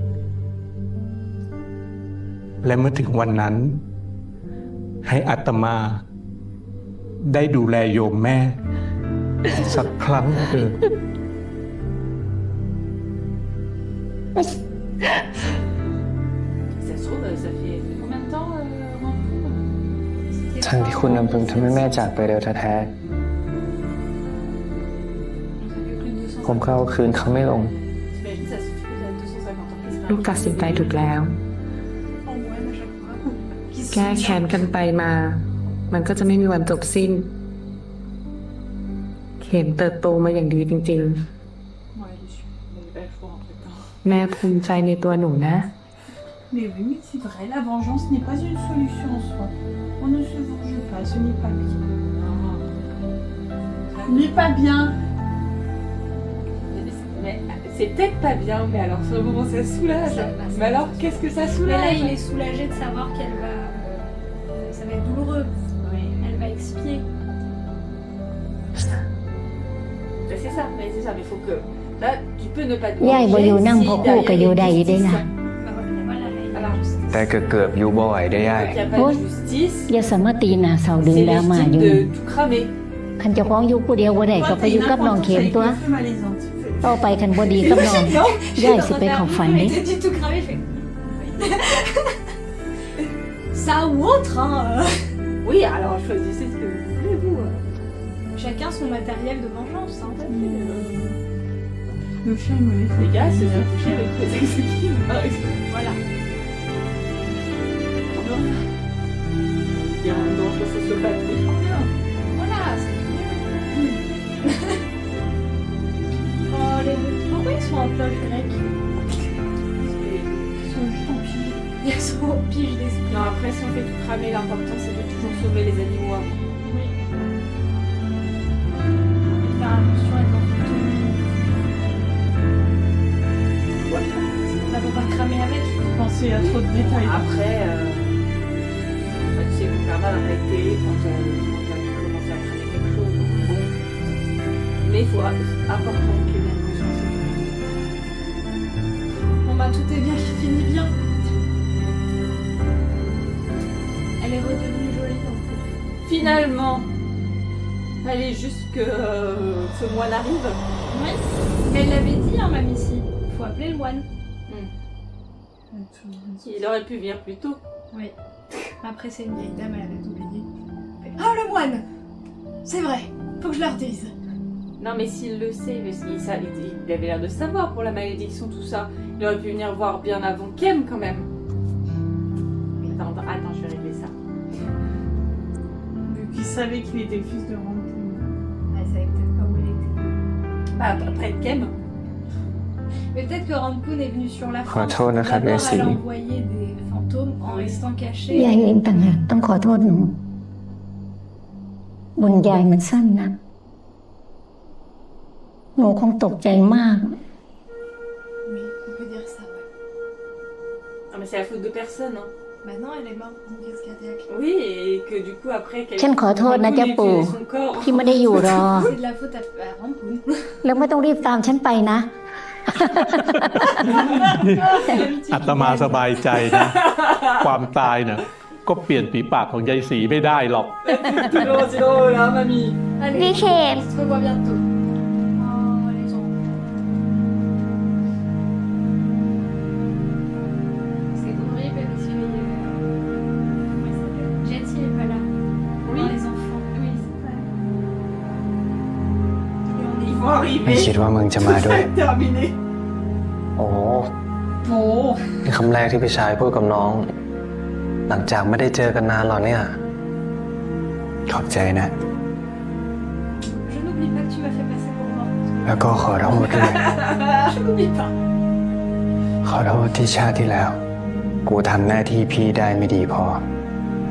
และเมื่อถึงวันนั้น ให้อาตมาได้ดูแลโยมแม่ สักครั้งเถิด Ça se trouve, ça fait combien de temps, Rampoule ทั้งที่คุณลำพึงทำให้แม่จากไปเร็วแท้ๆผมเข้าคืนเขาไม่ลง T'imagines, ça se fait déjà 250 ans qu'il sera ลูกตัดสินใจถูกแล้ว En moine à chaque fois. Qui se แก้แค้นกันไปมา มันก็จะไม่มีวันจบสิ้น เข็มเติบโตมาอย่างดีจริง Ouais, je suis belle fois en fait. ๆ แม่ภูมิใจในตัวหนูนะ Mais oui, mais c'est vrai, la vengeance n'est pas une solution en soi. On ne se venge pas, ce n'est pas bien. Ce n'est pas bien. Mais c'est peut-être pas bien, mais alors sur le moment ça soulage. Mais alors qu'est-ce que ça Mais là, soulage? il est soulagé de savoir qu'elle va. Ça va être douloureux. Oui. Elle va expier. Mais c'est ça, mais faut que. Là, tu peux ne pas te ยายบ่อยู่ venger นั่ง si พอคู่กับอยู่ derrière ใด il y a ได้ une ล่ะ justice. Bah voilà, là, il y a Alors, la justice. แต่เกือบอยู่บ่อยได้ย่าย Quand il n'y a pas Oui. de justice, อย่าสามารถตีหน้าเสาดึง c'est ดราม่าอ légitime ยู่ de tout cramer. คันเจ้าของอยู่ผู้เดียวบ่ได้ก็ Toi, ไป t'es อยู่ une กับน้อง inconsciente เข็ม avec ตัว le feu malaisante. ต่อไปคันบ่ดีกับน้องยายสิไปเข้าฝัน Elle เด้ était du tout cramé, je fais. Ça ou autre, hein. Oui, alors choisissez ce que vous voulez, vous. Chacun son matériel de vengeance, hein. Le chien, il me laisse. Les gars, c'est bien touché avec les exécutifs, par exemple. Voilà. Il y a un danger sociopathique. Voilà, c'est mieux. Oh, les deux. Pourquoi ils sont en cloche grecque? Ils sont juste en pile. Ils sont au pige d'esprit. Non, après, si on fait tout cramer, l'important c'est de toujours sauver les animaux avant. Oui. Et faire attention à être dans une tenue. Bah, faut pas cramer avec. Penser à trop de détails. Après, bah, tu sais qu'on perd mal dans la télé quand tu commences à cramer quelque chose. Donc, bon. Mais il faut important qu'il y ait une conscience. Bon bah tout est bien qui finit bien. Elle est redevenue jolie donc. Finalement, fallait juste que ce moine arrive. Oui. Mais elle l'avait dit, hein, mamie, ici. Faut appeler le moine. Il aurait pu venir plus tôt. Oui. Après, c'est une vieille dame, elle avait oublié. Oh, le moine! C'est vrai, faut que je leur dise. Non, mais s'il le sait, parce il avait l'air de savoir pour la malédiction, tout ça. Il aurait pu venir voir bien avant Kem quand même. Attends, je vais régler ça. Vu qu'il savait qu'il était le fils de Rampoule. Elle savait peut-être pas où elle était. Bah, après Kem. Mais peut-être que Rampoule est venu sur la fin. ขอโทษนะครับ D'abord, ยายศรี elle envoyait des fantômes en restant cachée. ยายเองต่างหากต้องขอโทษหนูบุญยายมันสั้นนะหนูคงตกใจมาก Oui, on peut dire ça, ouais. Non, mais c'est la faute de personne. Hein. Maintenant, elle est morte d'une crise cardiaque. Oui, et que du coup, après, ฉันขอโทษนะจ๊ะปู่ son corps. ที่ไม่ได้อยู่รอ C'est de la faute à Rampoule. แล้วไม่ต้องรีบตามฉันไปนะ อาตมาสบายใจนะ ความตายน่ะก็เปลี่ยนฝีปากของยายศรีไม่ได้หรอก C'est drôle, hein, mamie. Allez, พี่เข็ม on se revoit bientôt. Oh, les gens. C'est horrible parce que comment il s'appelle? Jetty est pas là. Oui. Oh, les enfants. Oui, c'est pas là. Ils vont ไม่ arriver. คิดว่ามึงจะมาด้วย Terminé. โอ้โห Oh. นี่คำแรกที่พี่ชายพูดกับน้อง หลังจากไม่ได้เจอกันนานหรอเนี่ย ขอบใจนะ Je n'oublie pas que tu m'as fait passer pour morte. แล้วก็ขอโทษด้วย Je n'oublie pas. ขอโทษที่ชาติที่แล้ว กูทำหน้าที่พี่ได้ไม่ดีพอ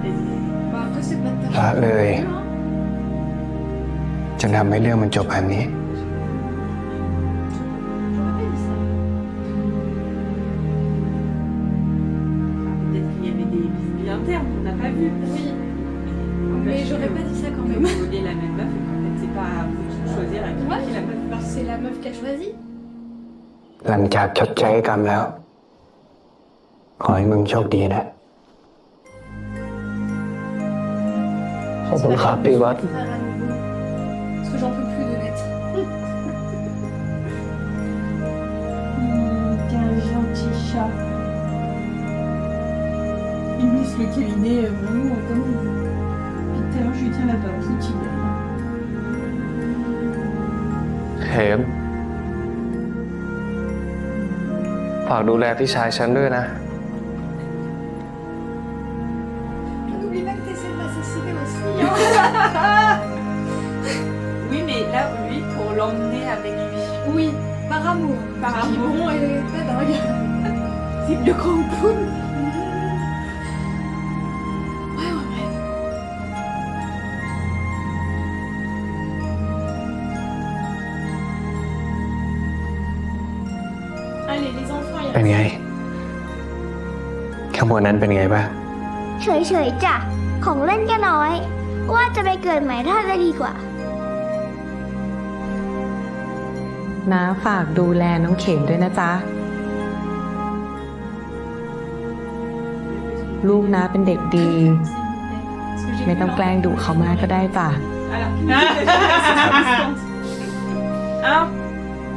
Vas-y, พระเอ่ยจะทำให้เรื่องมันจบแบบนี้ Peut-être qu'il y avait des bisbilles internes qu'on n'a pas vu. Oui. Mais j'aurais pas dit ça quand même. Vous vouliez la même meuf et qu'en fait c'est pas à vous de choisir à qui Ouais, la meuf. c'est la meuf qui a choisi. หลังจากชดใช้กรรมแล้ว ขอให้มึงโชคดีนะ ขอบคุณครับพี่วัด Faire à nouveau. Parce que j'en peux plus de net. T'es un gentil chat. Il me laisse le câliner vraiment comme il veut. Puis tout à l'heure, je lui tiens la papille, tu vois. เข็มฝากดูแลพี่ชายฉันด้วยนะ N'oublie pas que t'essaies de l'assassiner aussi. Oui, mais là, lui, pour l'emmener avec lui. Oui, par amour. Par Qui, amour. bon, elle est pas dingue. C'est mieux qu'en poule. Ouais, ouais, ouais. Allez, les enfants, il เป็นไง ข้างบนนั้นเป็นไงบ้าง เฉยๆจ้ะ ของเล่นก็น้อย ว่าจะไปเกิดใหม่ถ้าจะดีกว่า น้าฝากดูแลน้องเข็มด้วยนะจ๊ะ ลูกน้าเป็นเด็กดี ไม่ต้องแกล้งดุเขามากก็ได้จ้ะ Alors, hein?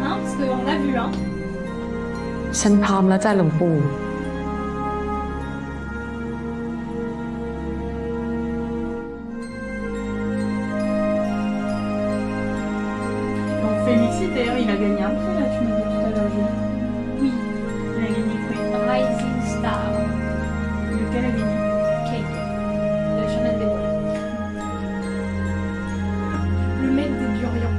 Hein, parce qu'on a vu, hein. ฉันพร้อมแล้วจ้ะหลวงปู่ On félicite, d'ailleurs, il a gagné un prix, là, tu m'as dit tout à l'heure. Oui, Il a gagné quoi? Rising Star. Lequel a gagné? Kate. Le chemin des bois. Le maître des Durians.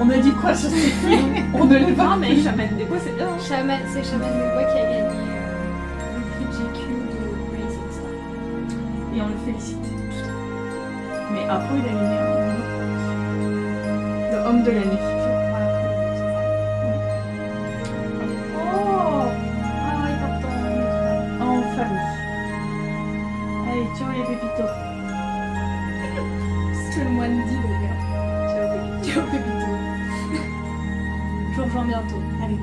On a dit quoi sur ces films? On ne l'est pas, mais... Chaman des bois, c'est bien. Chaman, c'est Chaman des bois qui a gagné le prix GQ de Rising Star. Et on le félicite. Mais après, il a gagné un autre prix. Le homme de l'année. Oh, ah, important. En famille. Allez, ciao les pépitos. C'est que le moine dit d'ailleurs. Ciao Pépito. Je vous rejoins bientôt. Allez.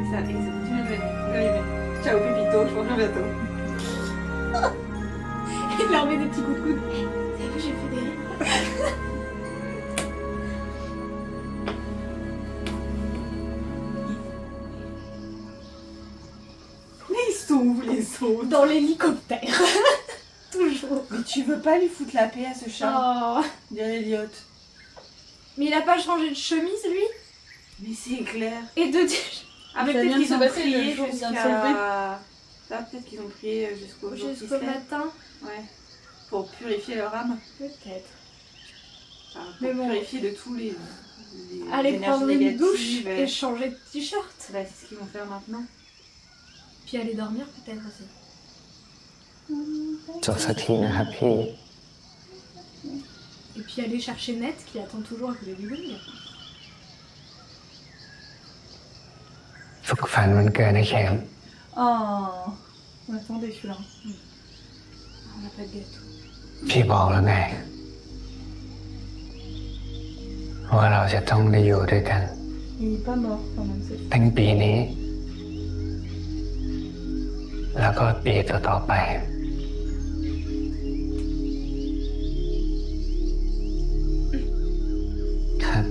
Ça, et ça continue de venir. Allez, ciao Pépito, je reviens bientôt. Il leur met des petits coups de coude. Vous avez vu, j'ai fait des rires. Mais ils sont où les autres? Dans l'hélicoptère. Toujours. Mais tu veux pas lui foutre la paix à ce chat? Oh. Dirait Elliot. Mais il a pas changé de chemise, lui? Mais c'est clair. Et de... Ah, mais Ça peut-être vient de qu'ils se ont passer, prié le jour vient de se jusqu'à... Là, peut-être qu'ils ont prié jusqu'au jour qui se Jusqu'au lève. matin? Ouais. Pour purifier leur âme. Peut-être. Enfin, pour Mais bon. purifier de tous les Aller énergies prendre une négatives, douche ouais. et changer de t-shirt. Bah, c'est ce qu'ils vont faire maintenant. Puis aller dormir peut-être aussi. จบสักทีนะครับพี่ Et puis aller chercher Ned qui attend toujours que le bidouille. สุขสันต์วันเกิดนะเข็ม Oh. On attendait celui-là. On n'a pas de gâteau. พี่บอกแล้วไง ว่าเราจะต้องได้อยู่ด้วยกัน Il est pas mort quand même, c'est ตั้งปีนี้ แล้วก็ปีต่อๆไป ครับ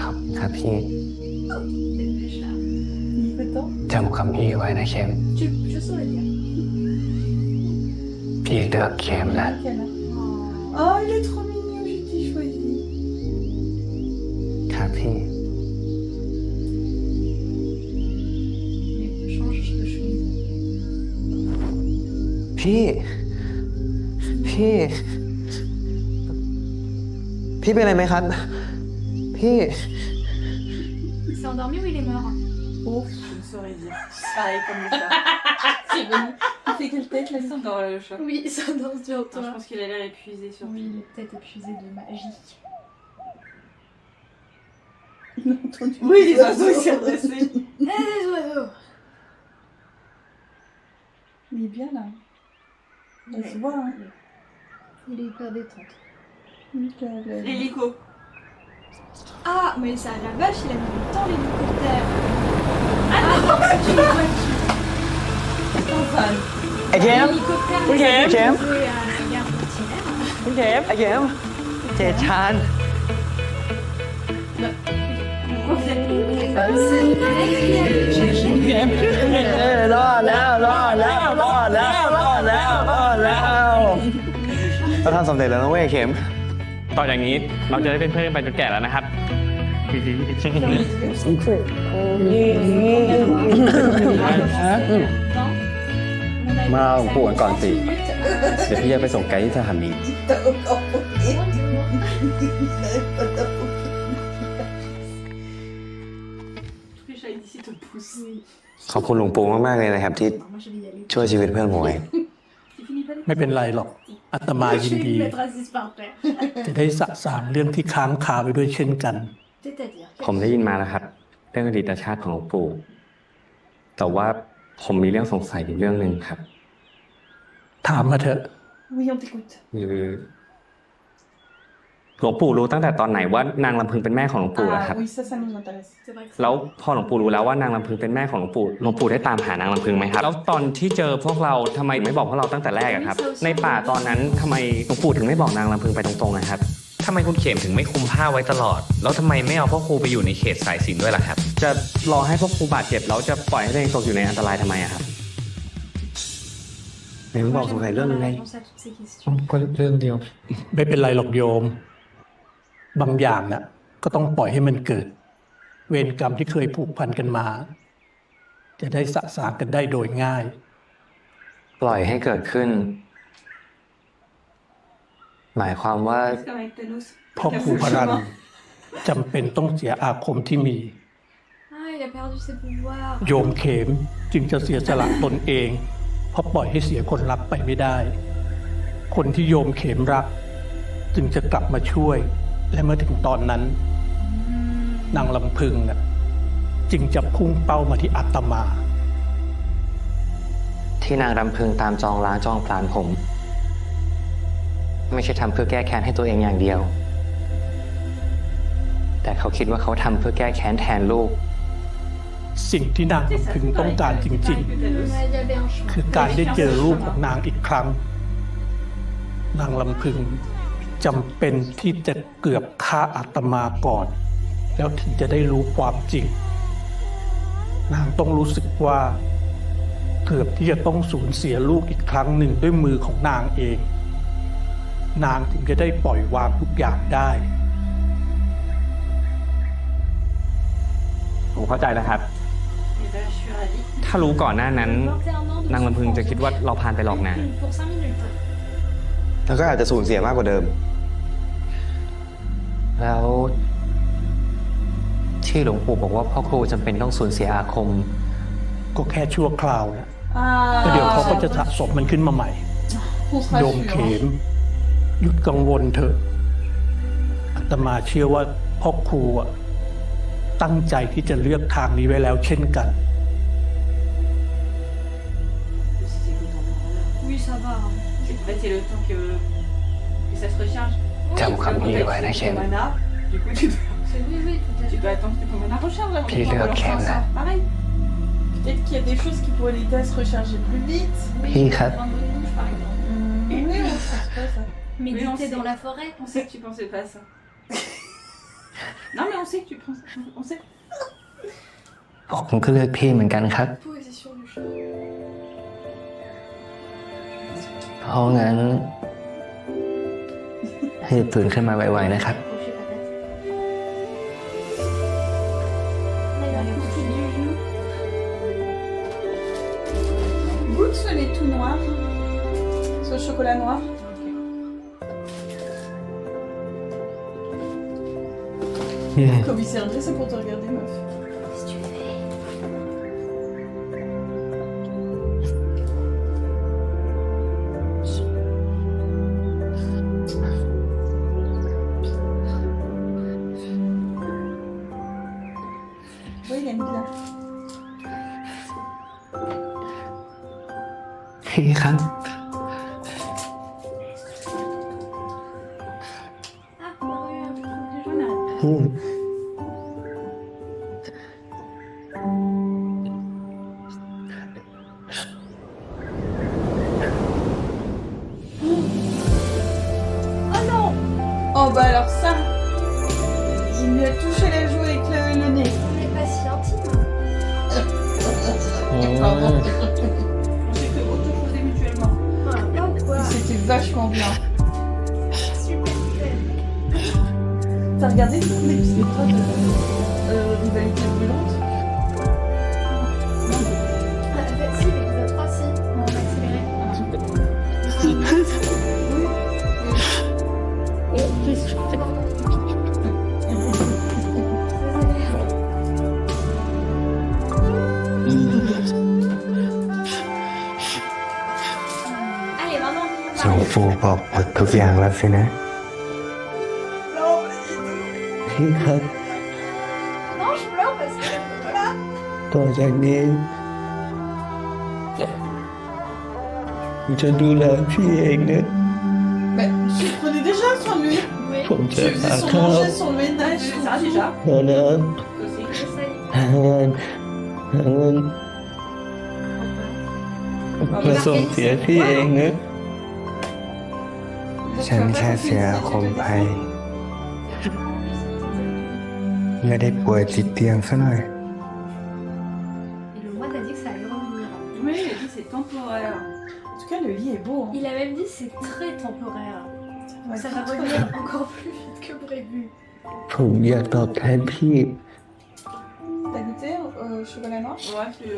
ขอบคุณครับพี่ Il est content? จำคำพี่ไว้นะเข็ม Je saurais dire. พี่เลือกเข็มแล้ว Quel âge? Oh, il est trop mignon, je t'ai choisi. ครับพี่ Mais change de chemise. พี่ พี่เป็นอะไรไหมครับ พี่ Il s'est endormi ou il est mort? Oh, je ne saurais dire. Pareil comme le chat. c'est venu. Il fait quelle tête là? Il s'endort là, le chat. Oui, ça danse sur Non, je toi. pense qu'il a l'air épuisé sur Oui, il est peut-être épuisé de magie. Il a entendu. Oui, les oiseaux, ils s'est redressé. Eh, les oiseaux! Il est bien là. Ça se voit, hein. Il est hyper détente. Nickel. L'hélico. Ah, mais ça, la vache, il a mis du temps l'hélicoptère.ไอ้เข็ม L'hélicoptère, Oui, il a Kem. posé à la gare routière. คุณเข็มไอ้เข็มเจชาน รอดแล้วเราทำสำเร็จแล้วนะเว้ยเข็ม ต่อจากนี้เราจะได้เป็นเพื่อนกันไปจนแก่แล้วนะครับ มาเอาหลวงปู่กันก่อนสิ เดี๋ยวพี่จะไปส่งไกด์ที่สถานี Tous les chats d'ici te poussent. ขอบคุณหลวงปู่มากๆเลยนะครับ ที่ Moi, je vais y aller. ช่วยชีวิตเพื่อนผมไว้ Tu finis pas les ไม่เป็นไรหรอก อาตมายิน Je vais ดี le mettre assis par terre. จะได้สะสางเรื่องที่ค้างคาไปด้วยเช่นกัน C'est-à-dire ผมได้ยินมาแล้วครับ เรื่องอดีตชาติของหลวงปู่ แต่ว่าผมมีเรื่องสงสัยอีกเรื่องหนึ่งครับ ถามมาเถอะ Oui, on t'écoute. คือหลวงปู่รู้ตั้งแต่ตอนไหนว่านางลำพึงเป็นแม่ของหลวงปู่แล้วครับ Ah, oui, ça nous intéresse. C'est vrai que แล้วพอหลวงปู่รู้แล้วว่านางลำพึงเป็นแม่ของหลวงปู่ได้ตามหานางลำพึงไหมครับ แล้วตอนที่เจอพวกเราทำไมไม่บอกพวกเราตั้งแต่แรกอะครับ ในป่าตอนนั้นทำไมหลวงปู่ถึงไม่บอกนางลำพึงไปตรงๆนะครับ ทำไมคุณเข็มถึงไม่คุมผ้าไว้ตลอด แล้วทำไมไม่เอาพ่อครูไปอยู่ในเขตสายสิญจน์ด้วยล่ะครับ จะรอให้พวกครูบาดเจ็บแล้วจะปล่อยให้ตัวเองตกอยู่ในอันตรายทำไมอะครับ ไหนมึงบอกสงสัยเรื่องนึงไง réponse à toutes ces questions. ก็เรื่องเดียว ไม่เป็นไรหรอกโยม บางอย่างน่ะ ก็ต้องปล่อยให้มันเกิด เวรกรรมที่เคยผูกพันกันมา จะได้สะสางกันได้โดยง่าย ปล่อยให้เกิดขึ้น หมายความว่า comme avec Thanos. พ่อครูพรันจำเป็นต้องเสียอาคมที่มี Ah, il a perdu ses pouvoirs. โยมเขมจึงจะเสียสละตนเอง เพราะปล่อยให้เสียคนรักไปไม่ได้ คนที่โยมเขมรัก จึงจะกลับมาช่วย และเมื่อถึงตอนนั้น นางลำพึงน่ะจึงจะพุ่งเป้ามาที่อาตมา ที่นางรำพึงตามจองล้างจองผลาญผม ไม่ใช่ทำเพื่อแก้แค้นให้ตัวเองอย่างเดียว แต่เขาคิดว่าเขาทำเพื่อแก้แค้นแทนลูก สิ่งที่นางลำพึงต้องการจริง Il y avait un choix. ๆ คือการได้เจอลูกของนางอีกครั้ง นางลำพึงจำเป็นที่จะเกือบฆ่าอาตมาก่อน แล้วถึงจะได้รู้ความจริง นางต้องรู้สึกว่า เกือบที่จะต้องสูญเสียลูกอีกครั้งหนึ่งด้วยมือของนางเอง นางถึงจะได้ปล่อยวางทุกอย่างได้ ผมเข้าใจแล้วครับ Et ben, je suis ravie. ถ้ารู้ก่อนหน้านั้น 21 ans de นางลำพึงจะคิดว่าเราพานไปหลอกนาง Pour 5 minutes. แล้วก็อาจจะสูญเสียมากกว่าเดิม แล้วที่หลวงปู่บอกว่าพ่อครูจำเป็นต้องสูญเสียอาคม ก็แค่ชั่วคราวนะ Ah, แล้วเดี๋ยวเขาก็จะสะสมมันขึ้นมาใหม่ on sera โยมเข sûr. ม หยุดกังวลเถอะอาตมาเชื่อว่าพ่อครูอะตั้งใจที่จะเลือกทางนี้ไว้แล้วเช่นกัน Oui, ça va. En fait, c'est le temps que ça se recharge. Jam comme En il fait, ouais, la ton chaîne. mana, du coup, tu Oui, oui, tout à tu fait. dois attendre que ton mana recharge avant Puis de le prendre leur Kem, chance, là. hein. Pareil. Peut-être qu'il y a des choses qui pourraient l'aider à se recharger plus vite. พี่ครับ Prendre une douche, par exemple. Oui, on pense pas ça. Méditer sait. dans la forêt. On sait que tu pensais pas à ça. Non, mais on sait que tu penses. On sait. ผมก็เลือกพี่เหมือนกันครับ Position du chat. เพราะงั้น ให้ตื่นขึ้นมาไวๆนะครับ Crochet patate. Là, il a rien foutu du genou. Goûte ce lait tout noir. Ce chocolat noir. Commissaire André, c'est pour te regarder, meuf. Qu'est-ce que tu fais? พี่ครับ Ah, Mario,อืม Oh non. Oh bah alors ça. Il lui a touché la joue avec le nez. on n'est pas si intime. Pardon. On s'est fait auto-poser mutuellement. Voilà, hop, voilà. C'était vachement bien. Super fun. T'as regardé du coup l'épisode 3 de Rivalité brûlante? Ah, si, l'épisode 3, si. On va accélérer. Allez, maman. หลวงปู่บอกหมดทุกอย่างแล้วสินะ พี่ครับ Non, je pleure parce que voilà. ต่อจากนี้ผมจะดูแลพี่เองนะ Bah, tu prenais déjà soin de lui. Oui. ผมจะ Tu หา faisais son ข้าว manger, son ménage. Tu fais ça déjà หาน้ aussi. ำหาเงินมาส่งเสียพี่เองนะฉันแค่เสียคมภัยไม่ได้ป่วยติดเตียงซะหน่อย Et le moine a dit que ça allait revenir. Oui, il a dit c'est temporaire. En tout cas, le lit est beau. Hein. Il a même dit que c'est très temporaire. Ouais, Ça va très, revenir très- encore plus vite que prévu. ผมอยากตอบแทนพี่ T'as goûté au chocolat noir? Ouais, c'est.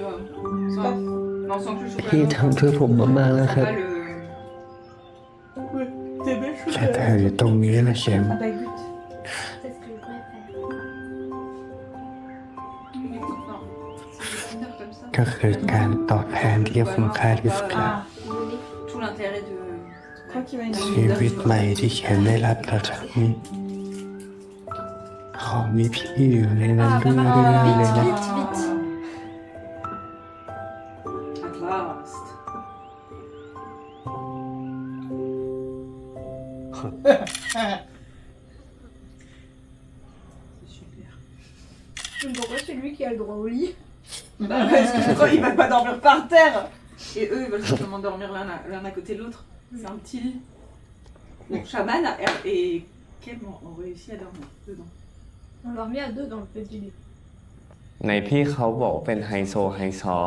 On sent que le พี่ chocolat. ทำช่วยผมมากๆแล้วครับ Pas le. T'es belle แค่ chocolat. เธออยู่ตรงนี้นะเข็ม Ah bah goûte. C'est ce que je préfère. Il est tout fort. C'est des comme ça. ก็คือการตอบแทนที่คุ้มค่าที่สุดแล้ว Ah, Tout l'intérêt de. je crois qu'il va y en ชีวิตใหม่ที่เข็มได้รับต่อจากนี้ขอมีพี่อยู่ในนั้น Ah, ด้วย bah, เลยนะ vite, vite. At last. C'est super. Donc pourquoi c'est lui qui a le droit au lit? Bah, parce que je crois qu'il va pas dormir par terre. Et eux, ils veulent simplement dormir l'un à côté de l'autre. C'est un petit lit. Donc, Shaman et Kem ont réussi à dormir dedans. On l'a remis à deux dans le petit lit. ในพี่เขาบอกเป็นไฮโซไฮซอ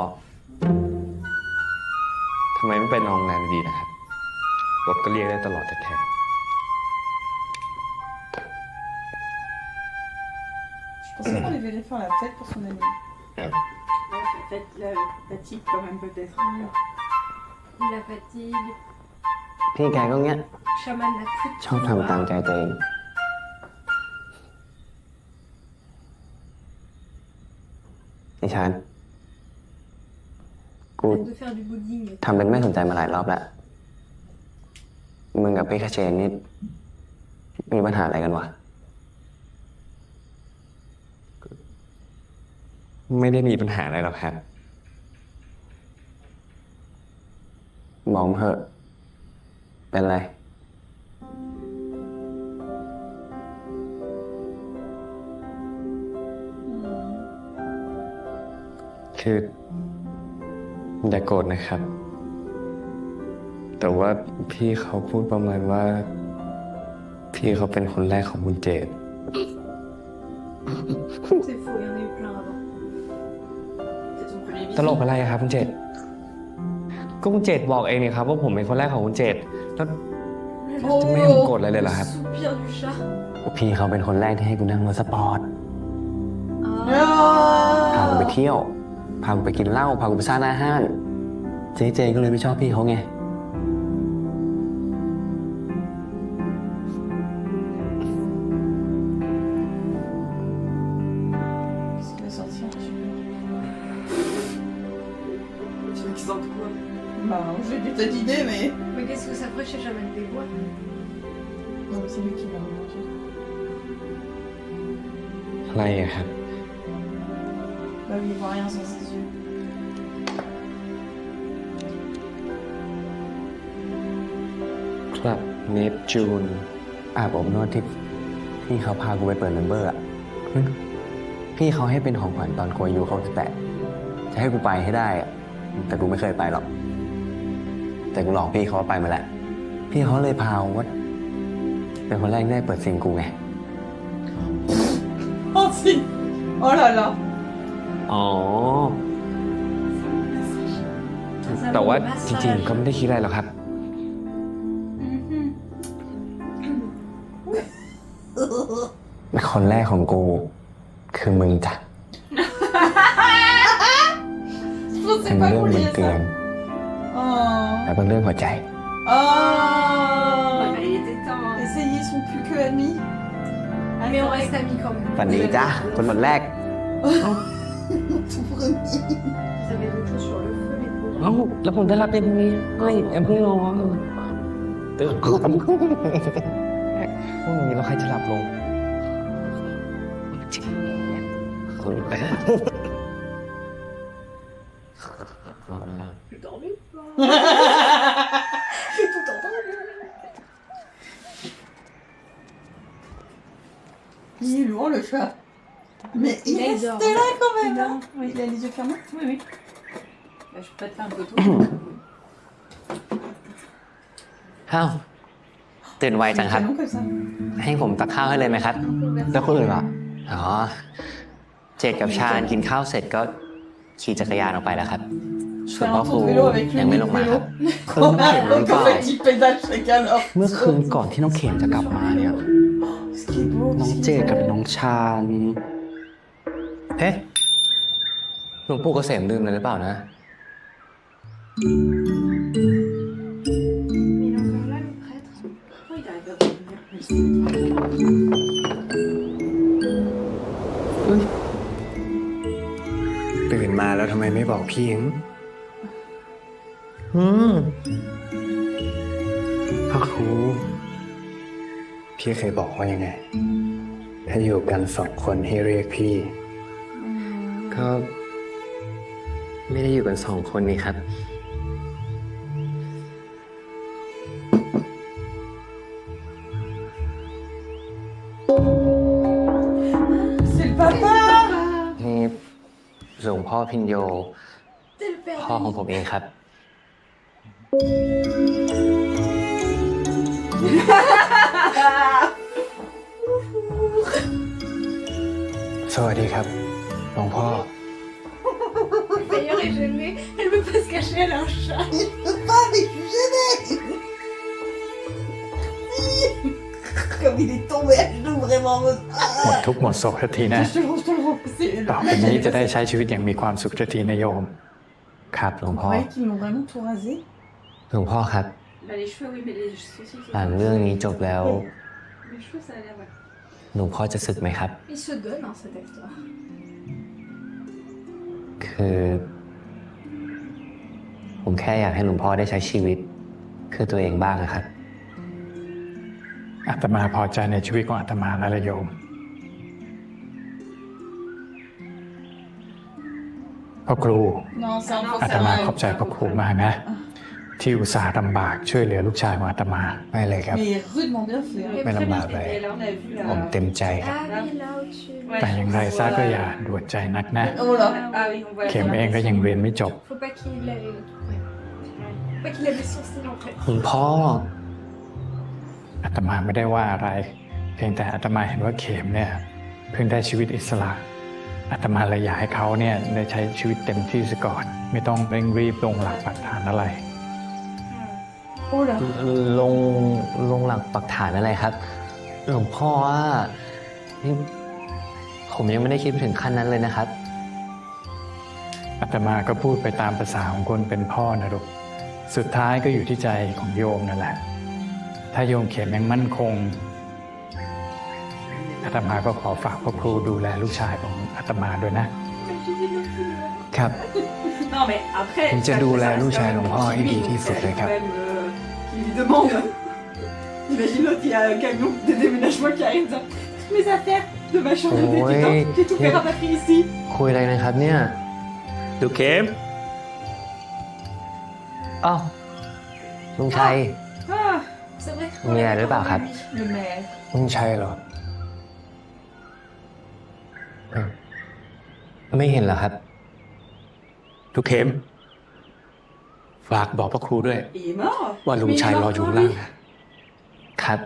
ทำไมไม่เป็นโรงแรมดีนะครับ รถก็เรียกได้ตลอดแท้ Je pensais qu'on devait aller faire la fête pour son ami. Ouais, la type quand même peut-être. La fatigue. พี่แกก็เงี้ย Shaman n'a plus de ชอบทำตามใจตัวเองไอ้ชานกู Arrête de faire du boudding. ทำเป็นไม่สนใจมาหลายรอบแล้ว มึงกับพี่คาเชนนี่มีปัญหาอะไรกันวะ ๆไม่ได้มีปัญหาอะไรหรอกครับ บอกมาเถอะ เป็นไร คืออย่าโกรธนะครับ แต่ว่าพี่เขาพูดประมาณว่า พี่เขาเป็นคนแรกของคุณเจด C'est faux, il y en a eu plein avant. C'est son premier ตลกอะไรอะครับคุณเจดก็คุณเจดบอกเองนี่ครับว่าผมเป็นคนแรกของคุณเจดแล้วจะไม่ให้ผมโกรธอะไรเลยเหรอครับ Soupir du chat. พี่เขาเป็นคนแรกที่ให้กูนั่งรถสปอร์ต Ah. พากูไปเที่ยว พากูไปกินเหล้า พากูไปสร้างอาหาร เจ๊ก็เลยไม่ชอบพี่เขาไง Qu'est-ce qu'il va sortir? Tu veux qu'ils sentent quoi? Bah, j'ai des tas d'idées, mais. Mais qu'est-ce que ça ferait chez Shaman des Bois? Non, mais c'est lui qui va me manger. อะไรอะครับ Bah oui, il voit rien sans ses yeux. แบบเนปจูนอาบอบนวดที่เขาพากูไปเปิดเมมเบอร์อ่ะพี่เขาให้เป็นของขวัญตอนกูอายุเขาจะให้กูไปให้ได้อ่ะแต่กูไม่เคยไปหรอกแต่กูหลอกพี่เขาไปมาแล้วพี่เขาเลยพาว่าเป็นคนแรกได้เปิดซิงกูไง Oh si. Oh là là. อ๋อ แต่ว่าจริงๆก็ไม่ได้คิดอะไรหรอกครับ คนแรกของกูคือมึงจ้ะ Je pensais เป็น pas เรื่อง qu'on บน lirait เตีย ça. ง Oh. และเป็นเรื่องหัวใจ Oh. Il était temps. Et ça y est, ils sont plus que amis. Mais on reste amis quand même. ฝันดีจ้ะคนแรก Tout premier. Vous avez d'autres choses sur le feu, les pauvres. เอ้าแล้วผมได้รับเป็นนี้ไม่แอมเพิ่งนอนตื่นก่อนพรุ่งนี้เราใครจะหลับลง J'ai dormi ou pas J'ai tout entendu. Il est lourd le chat. Mais il Mais il restait dort. là quand même. Il Hein. Oui, il a les yeux fermés. Oui, oui. Bah, je peux te faire un photo. ข้าวตื่นไวจังครับ Canon comme ça. ให้ผมตักข้าวให้เลยไหมครับ แล้วคนอื่นอ่ะ อ๋อ เจดกับชาญกินข้าวเสร็จก็ขี่จักรยานออกไปแล้วครับ ส่วน Faire พ่อ un ครู tour de vélo avec ยัง lui, ไม่ le ลงมาครับ vélo. Donc en fait, il pédale chacun leur เมื่อคืนก่อนที่น้องเข็มจะกลับมาเนี่ย Ce qui est beau. น้องเจดกับน้องชาญเอ๊ะ หลวงปู่เกษมลืมอะไรหรือเปล่านะ Mais il est encore là, le prêtre. Pourquoi il arrive à revenir ตื่นมาแล้วทำไมไม่บอกพี่หึพ่อครู พี่เคยบอกว่ายังไง ถ้าอยู่กันสองคนให้เรียกพี่ ก็ไม่ได้อยู่กันสองคนนี่ครับ C'est le papa. นี่หลวงพ่อพินโย C'est le père. พ่อของผมเองครับ สวัสดีครับหลวงพ่อ D'ailleurs, est gênée. Elle veut pas se cacher, elle a un chat. Il peut pas, mais je suis gênée. Comme il est tombé à genoux vraiment en mode. หมดทุกข์หมดโศกสักทีนะ Je te le jure, je te le jure. C'est ต่อไปนี้จะได้ใช้ชีวิตอย่างมีความสุขสักทีนะโยม ครับหลวง Vous พ่อ voyez qu'ils m'ont vraiment tout rasé. หลวงพ่อครับ Bah, les cheveux, oui, mais les sourcils, c'est หลังเรื่องนี้จบแล้ว Les cheveux, ça a l'air, ouais. หลวงพ่อจะศึกไหมครับ Il se donne, hein, cet acteur. คือ ผมแค่อยากให้หลวงพ่อได้ใช้ชีวิต คือตัวเองบ้างนะครับ อาตมาพอใจในชีวิตของอาตมาแล้วละโยม พ่อครู Non, c'est un faux อาตมา sérieux. ขอบใจพ่อครูมากนะ ที่อุตส่าห์ลำบากช่วยเหลือลูกชายของอาตมาไม่เลยครับ Mais rudement bien fait. Hein. ไม่ลำบากเลย Et là, on a vu la... ผมเต็มใจครับ Ah oui, là au-dessus. แต่อย่างไรซะก็อย่าด่วนใจนักนะ Oh là. Ah oui, on voit เข็มเองก็ยังเรียนไม่จบ Faut pas qu'il ait... Ouais. Faut pas qu'il ait des sourcils, en fait. หลวงพ่อ อาตมาไม่ได้ว่าอะไร เพียงแต่อาตมาเห็นว่าเข็มเนี่ยเพิ่งได้ชีวิตอิสระอาตมาเลยอยากให้เขาเนี่ยได้ใช้ชีวิตเต็มที่ซะก่อน ไม่ต้องเร่งรีบลงหลักปักฐานอะไร Oh là. ลงหลักปักฐานอะไรครับ หลวงพ่อว่านี่ผมยังไม่ได้คิดไปถึงขั้นนั้นเลยนะครับ อาตมาก็พูดไปตามภาษาของคนเป็นพ่อนะลูกสุดท้ายก็อยู่ที่ใจของโยมนั่นแหละ ถ้าโยมเข็มยังมั่นคงอาตมาก็ขอฝากพ่อครูดูแลลูกชายของอาตมาด้วยนะ ครับ Non, mais après... ผมจะดูแลลูกชายหลวงพ่อให้ดีที่สุดเลยครับ Il lui demande. Imagine l'autre, il y a un camion de déménagement qui arrive, ça. Toutes mes affaires de ma chambre d'étudiant, j'ai tout fait rapatrier ici. คุยอะไรนะครับเนี่ย ดูเข็ม อ้าวลุงชัย Ah, C'est vrai มีอะไรหรือเปล่าครับ Le maire. ไม่ใช่เหรอ ไม่เห็นเหรอครับ ทุกเข็ม ฝากบอกพระครูด้วย Il est mort. ว่าลุงชัยรออยู่ข้างล่างนะ ครับ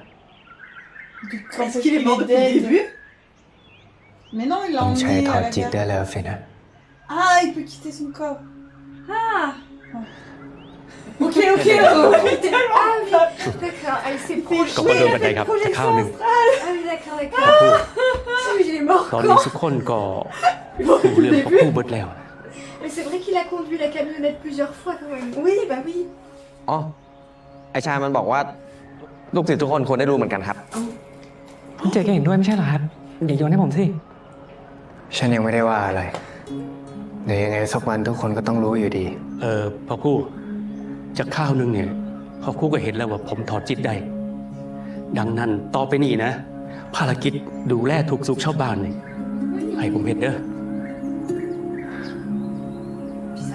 Est-ce qu'il est mort depuis le début? Mais non, il l'a ลุงชัย emmené ถอ à ด la จิต gare. ได้แล้วสินะ Ah, il peut quitter son corps. Ah. Ok, ok. Ah oui, d'accord, elle s'est ก็มา projetée. เดินบันไดครับจะเข้าหนึ่ง Ah oui, d'accord, d'accord. Il est mort ตอนนี้ quand? ทุกคนก็รู้เรื่องพระครูเบิดแล้ว Mais c'est vrai qu'il a conduit la camionnette plusieurs fois quand même. Oui, bah oui. อ๋อ ไอชายมันบอกว่า ลูกศิษย์ทุกคนควรได้รู้เหมือนกันครับ คุณเจดก็เห็นด้วยไม่ใช่เหรอครับอย่าโยนให้ผมสิ ฉันยังไม่ได้ว่าอะไรเดี๋ยวยังไงสักวันทุกคนก็ต้องรู้อยู่ดี พระครูจากข้าวหนึงเนี่ยพระครูก็เห็นแล้วว่าผมถอดจิตได้ ดังนั้นต่อไปนี้นะ ภารกิจดูแลทุกสุขชาวบ้านนี่ให้ผมเห็นเด้อ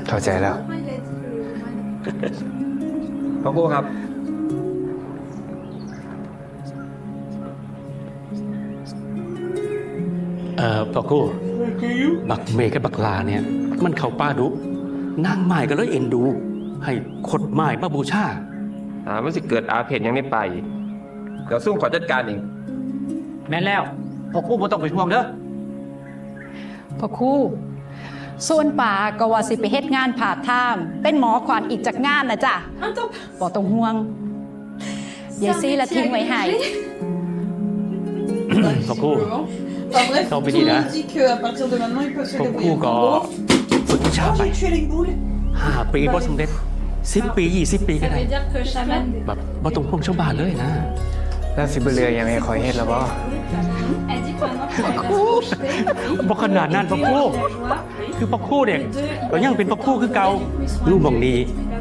เข้าใจแล้ว Il a dit que... พระครูครับ พระครูบักเมย์กับบักลาเนี่ย มันเข้าป่าดุนางไม้ก็เลยเอ็นดู ให้ขดไม้มาบูชา มันสิเกิดอาเพศยังไม่ไป เดี๋ยวซุ่มขอจัดการเอง แม่นแล้วพระครูบ่ต้องไปห่วงเด้อ พ่อครูส่วนป่าก็ว่าสิไปเฮ็ดงานผ่าท่าม เป็นหมอขวัญอีกจากงานนะจ๊ะบ่ต้องห่วงยายซี่ละทิ้งไว้ให้ พระครู Enfin bref, Non, tout mais le dis là. monde dit qu'à partir de maintenant, ils peuvent se พระครู débrouiller. ก็ En gros, ฝึกวิชาไป J'ai tué les boules. 5 ปีบ่สำเร็จ 10 ปี 20 ปีก็ Ça ได้ veut dire que chaman... แบบบ่ต้องห่วงชาวบ้านเลยนะ แล้วสิบเรือยังไม่คอยเฮ็ดแล้วบ่ Elle dit que maintenant qu'elle va se projeter... บ่ขนาดนั้นพระครู คือพระครูเนี่ยก็ยังเป็นพระครูคือเก่ารู้หม่องนี้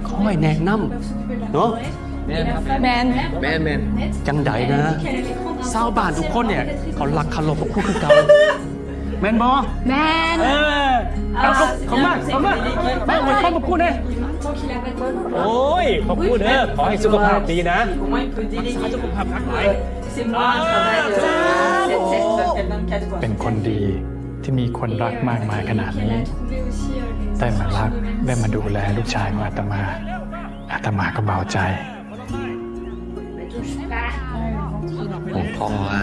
คอยแนะนำเนาะ แมน แม่นแม่น จังใดนะชาวบ้านทุกคนเนี่ยเขารักเคารพพระครูคือเก่าแม่นบ่ แมน เอาเขามาแม่อวยพรพระครูเด้ Tant qu'il a pas de... โอ้ยพระครูเด้อขอให้สุขภาพดีนะ Au moins, il peut déléguer. สุขภาพทักหลาย C'est moi un travail de 7-24 quoi. เป็นคนดีที่มีคนรักมากมายขนาดนี้ Elle a trouvé aussi les ได้มารัก archives de même ได้มาดูแลลูกชายของอาตมา อาตมาก็เบาใจ หลวงพ่อว่า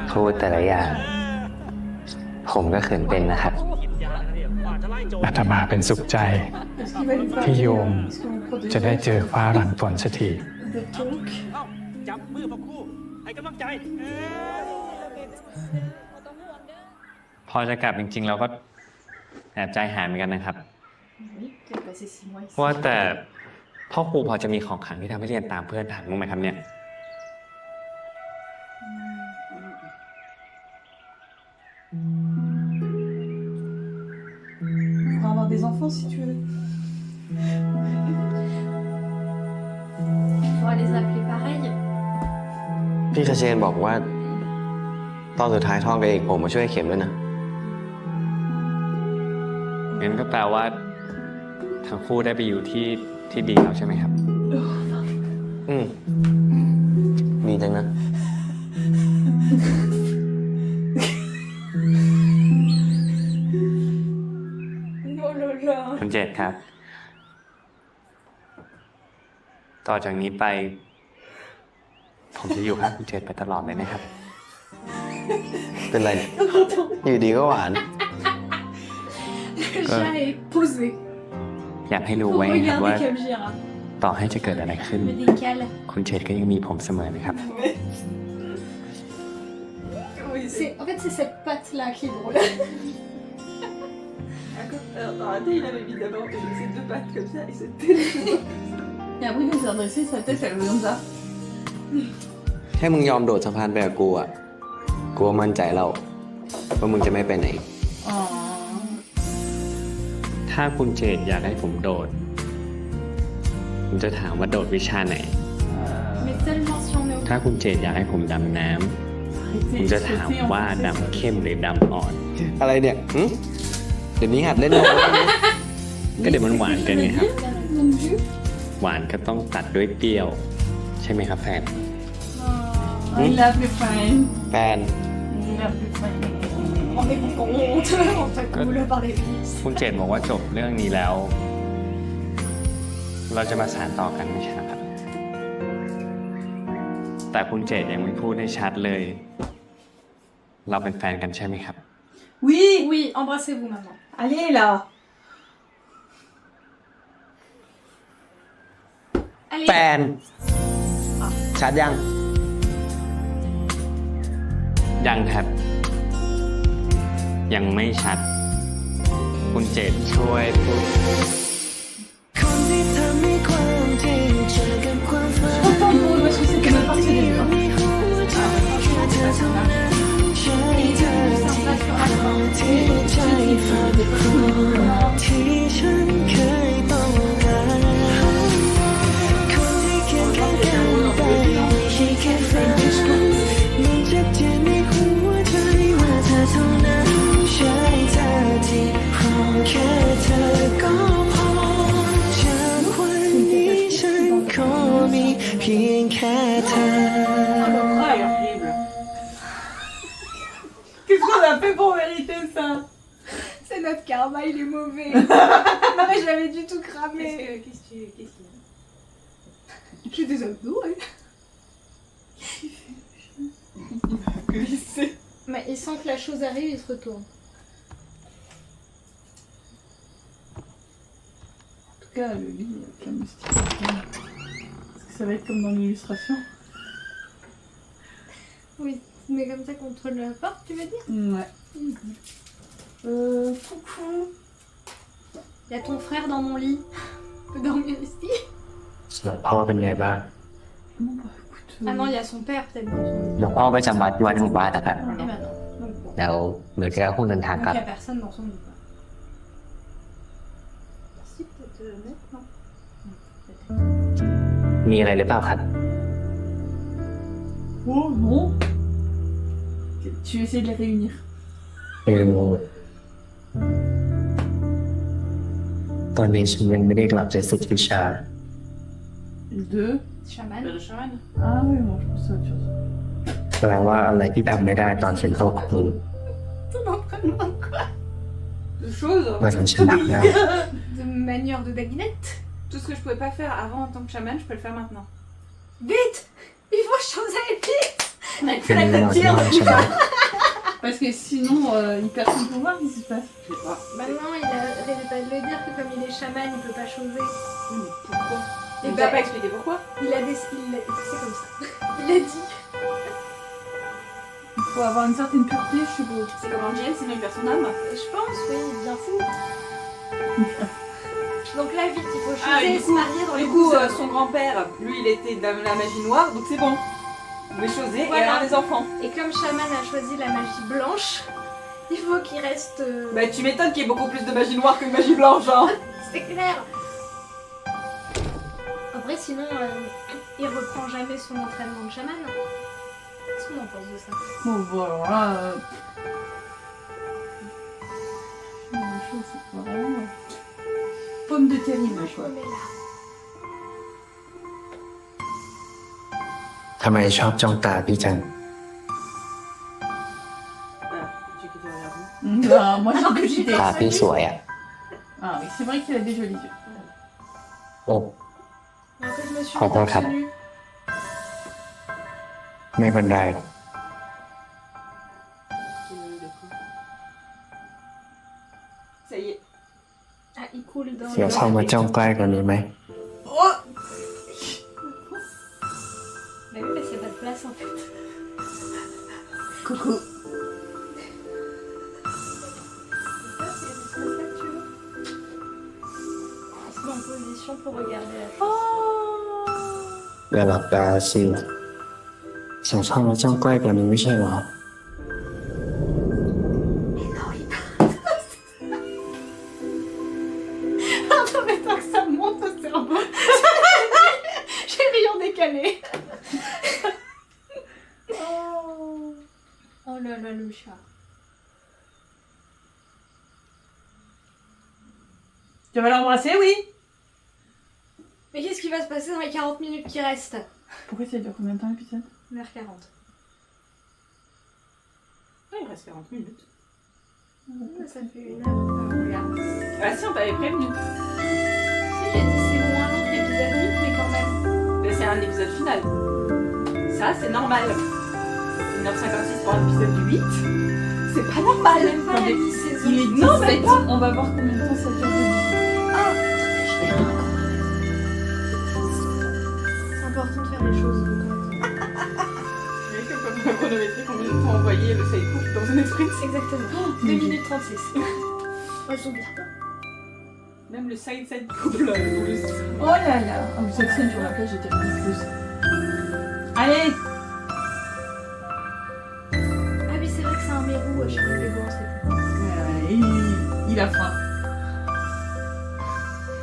พูดแต่ละอย่าง ผมก็เขินเป็นนะครับ อาตมาเป็นสุขใจ est-ce qu'il va lui parler ที่โยม Est-ce que vous protégez จะได้เจอฟ้าหลังฝนสักที de talk จับมือพระครูให้กำลังใจ พอจะกลับจริงๆเราก็แอบใจหายเหมือนกันนะครับ Oui, qui a passé 6 mois ici. ว่าแต่พ่อครูพอจะมีของขลังที่ทำให้เรียนตามเพื่อนทันบ้างไหมครับเนี่ย Pour avoir des enfants si tu veux. On va les appeler pareil. พี่คเชนบอกว่า ตอนสุดท้ายท่องกับเอกผมมาช่วยเข็มด้วยนะ งั้นก็แปลว่าทั้งคู่ได้ไปอยู่ที่ดีแล้วใช่ไหมครับ ดีจังนะ Oh là là. คุณเจตครับ ต่อจากนี้ไป ผมจะอยู่ข้างคุณเจตไปตลอดเลยนะครับ เป็นไร อยู่ดีก็หวาน Le chat est posé. อยากให้รู้ Faut ไว้ครับ regarder ว่า Kamjira. ต่อให้จะเกิดอะไรขึ้น Je me décale. คุณเจตก็ยังมีผมเสมอนะครับ En fait, c'est cette patte-là qui est drôle. Alors, arrêtez, il avait mis d'abord ces deux pattes comme ça et cette tête. Et après, quand il s'est redressé, sa tête, elle faisait comme ça. แค่มึงยอมโดดสะพานไปกับกูอ่ะ กูมั่นใจแล้วว่ามึงจะไม่ไปไหน Oh. ถ้าคุณเจตอยากให้ผมโดด ผมจะถามว่าโดดวิชาไหน Mais seulement si on est au ถ้าคุณเจตอยากให้ผมดำน้ำ ผมจะถามว่าดำเข้มหรือดำอ่อน อะไรเนี่ยหึเดี๋ยวนี้หัดเล่นโน้ต ก็เดี๋ยวมันหวานกันไงครับ Mon Dieu. หวานก็ต้องตัดด้วยเปรี้ยว ใช่ไหมครับแฟน Il l'a appelé fine. แฟน Il l'a appelé fine. On est honte, on t'a coulé par les vis. คุณเจตบอกว่าจบเรื่องนี้แล้ว เราจะมาสานต่อกันไม่ใช่นะครับ แต่คุณเจตยังไม่พูดให้ชัดเลย เราเป็นแฟนกันใช่ไหมครับ Oui. Oui, embrassez-vous maman. Allez là. Allez. แฟน ชัดยัง ยังครับ ยังไม่ชัด คุณเจตช่วยพูด Autant pour eux, parce que c'est que ma partie des deux. Qu'est-ce qu'on a fait pour mériter ça? C'est notre karma, il est mauvais. Non mais je l'avais du tout cramé. Qu'est-ce qu'il y a? J'ai des abdos, ouais. Mais il sent que la chose arrive, il se retourne. En tout cas, le lit avec la moustique. Est-ce que ça va être comme dans l'illustration? Oui, mais comme ça contre la porte, tu veux dire? Ouais. Coucou. Il y a ton frère dans mon lit. Tu peux dormir ici? หลวงพ่อเป็นไงบ้าง Bon bah écoute. Ah non, il y a son père peut-être dans son lit. หลวงพ่อไปจำวัดที่วัดหมู่บ้านนะครับ Et maintenant. Donc bon. แล้วเหมือนจะหุ้นเดินทาง Donc กลั il บ n'y a personne dans son lit. Quoi. Si, peut-être mettre, non? มีอะไรหรือเปล่าครับ Oh non. Tu essaies de les réunir. ตอนนี้ฉันยังไม่ได้กลับจากฝึกวิชา Deux. Chaman. Le chaman. Ah oui, moi je pensais à autre chose. แสดงว่าอะไรที่ทำไม่ได้ตอนเป็นโต๊ะคือ Ton entraînement quoi? De choses. ว่าฉันชนะได้ De manière de daguinette? Tout ce que je pouvais pas faire avant en tant que chaman, je peux le faire maintenant. Vite! Il faut changer vite! Elle เป็น fait เว la ลาที่ tire. น่าชนะ Parce que sinon, il perd son pouvoir, qu'est-ce qui se passe? Je sais pas. Bah non, il arrêtait pas de le dire que comme il est chaman, il peut pas choser. Mais pourquoi? Et Il bah, t'a pas expliqué pourquoi? il a décidé, c'est comme ça. Il a dit. Il faut avoir une certaine pureté, je suppose. C'est comme Angel, sinon il perd son âme. Je pense, oui, il est bien fou. Donc là, vite, il faut Ah, choisir et et du se coup, marier dans les du coup, 12 heures. son grand-père, lui, il était de la magie noire, donc c'est bon. Vous pouvez choisir et Voilà. avoir des enfants. Et comme chaman a choisi la magie blanche, il faut qu'il reste. Bah, tu m'étonnes qu'il y ait beaucoup plus de magie noire que de magie blanche, hein. C'est clair. Après, sinon, il reprend jamais son entraînement de chaman. Qu'est-ce qu'on en pense de ça? Bon, bon, alors là. La chose, c'est vraiment. Pomme de terrible, quoi. Mais là. ทำไมชอบจ้องตาพี่จัง Non, moi j'ai que j'étais. ตาพี่สวยอ่ะ Ah oui, c'est vrai qu'il a des jolis yeux. โอ้ Alors que je me suis Quand on mis tape. torse nu. ไม่เป็นไร Ça y est. Ah, il coule dans เดี๋ยวเข้ามาจ้องใกล้กว่านี้ไหม Oh Bah oui, parce qu'il n'y a pas de place en fait. Coucou. On se met en position pour regarder la chose. อย่าหลับตาสิฉันเข้ามาจ้องใกล้กว่านี้ไม่ใช่เหรอ Attends, mais tant que ça monte au cerveau. J'ai le rayon décalé. Oh là là, le chat. Tu vas l'embrasser, oui? Mais qu'est-ce qui va se passer dans les 40 minutes qui restent? Pourquoi ça dure combien de temps l'épisode? 1h40. Il reste 40 minutes. Ça fait 1 heure. Regarde. Ah si, on t'avait prévenu. Si, j'ai dit c'est moins long que l'épisode 8, mais quand même. Mais c'est un épisode final. Ça, c'est normal. 1h56 pour un épisode du 8. C'est pas normal. Même pas la mi-saison. Il est 17, Non, même pas. on va voir combien de temps ça dure. Ah, je vais C'est important de faire les choses. Mais comme un chronométrie, combien de temps envoyer le side coupe dans un sprint? Exactement. 2 minutes 36. Elles sont bien. Même le side couple là, plus. Oh là là. Oh, cette scène sur la plage, j'étais plus. Allez. Ah oui, c'est vrai que c'est un mérou, je suis arrivée voir, c'est Il a faim.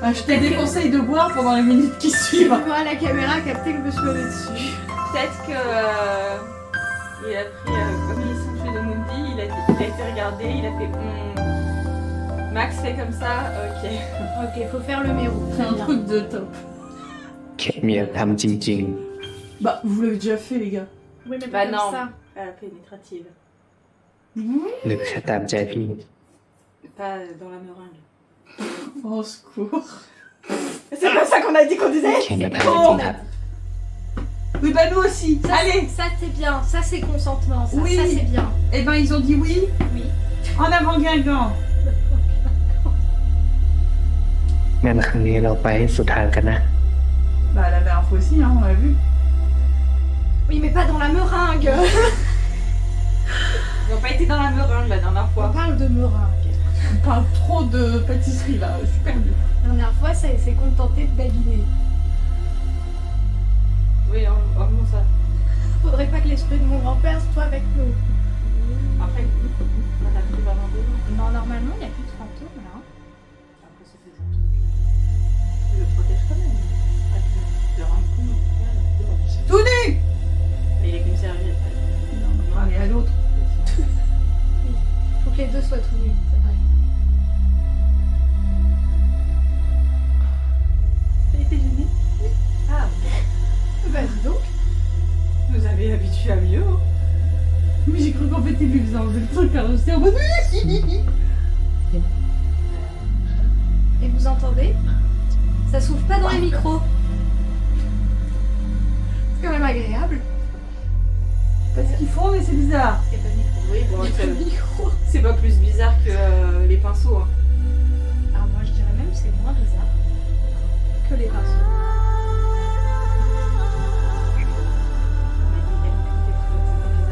Ah, je te déconseille de boire pendant les minutes qui suivent. Moi, la caméra a capté que je me suis levée dessus. Peut-être que il a pris comme ils sont chez Mundi, il a été regardé, il a fait Max fait comme ça, ok. Ok, faut faire le mérou. C'est un truc de top. เข็ดเมียทำจริง Bah, vous l'avez déjà fait, les gars. Oui, mais Bah pas non, comme ça. pénétrative. ๆหรือแค่ตามใจพี่ Pas dans la meringue. Au secours. C'est pas ça qu'on a dit qu'on disait. เข็ดมาทำจริงๆครับ Oui, bah nous aussi. Ça, Allez. Ça, c'est bien. Ça, c'est consentement. Ça, Oui. ça c'est bien. Eh ben, ils ont dit oui. Oui. En avant, Guingamp. งั้นครั้งนี้เราไปให้สุดทางกันนะ Bah, la dernière fois aussi, hein, on l'a vu. Oui, mais pas dans la meringue. Ils n'ont pas été dans la meringue la dernière On fois. parle de meringue. On parle trop de pâtisserie là, je suis perdue. La dernière fois, ça s'est contenté de babiner. Oui, bon ça. Faudrait pas que l'esprit de mon grand-père soit avec nous. Après, on a plus vraiment besoin. Non, normalement, il n'y a plus de fantômes là. Après, ça fait un truc. Je le protège quand même. Le rendre con. Tout nu. Mais il est qu'une serviette. Non, on va aller à l'autre. Faut que les deux soient tout nus, c'est vrai. T'as été gênée? Ah, Bah, dis donc. vous avez habitué à mieux. Hein. Mais j'ai cru qu'en fait, il lui faisait enlever le truc, alors j'étais en mode. Et vous entendez? Ça souffle pas dans les micros. C'est quand même agréable. Je sais pas ce qu'ils font, mais c'est bizarre. Il n'y a pas de micro. Oui, bon, Il y a pas de micro. c'est pas plus bizarre que les pinceaux. Hein. Alors moi, je dirais même que c'est moins bizarre que les pinceaux.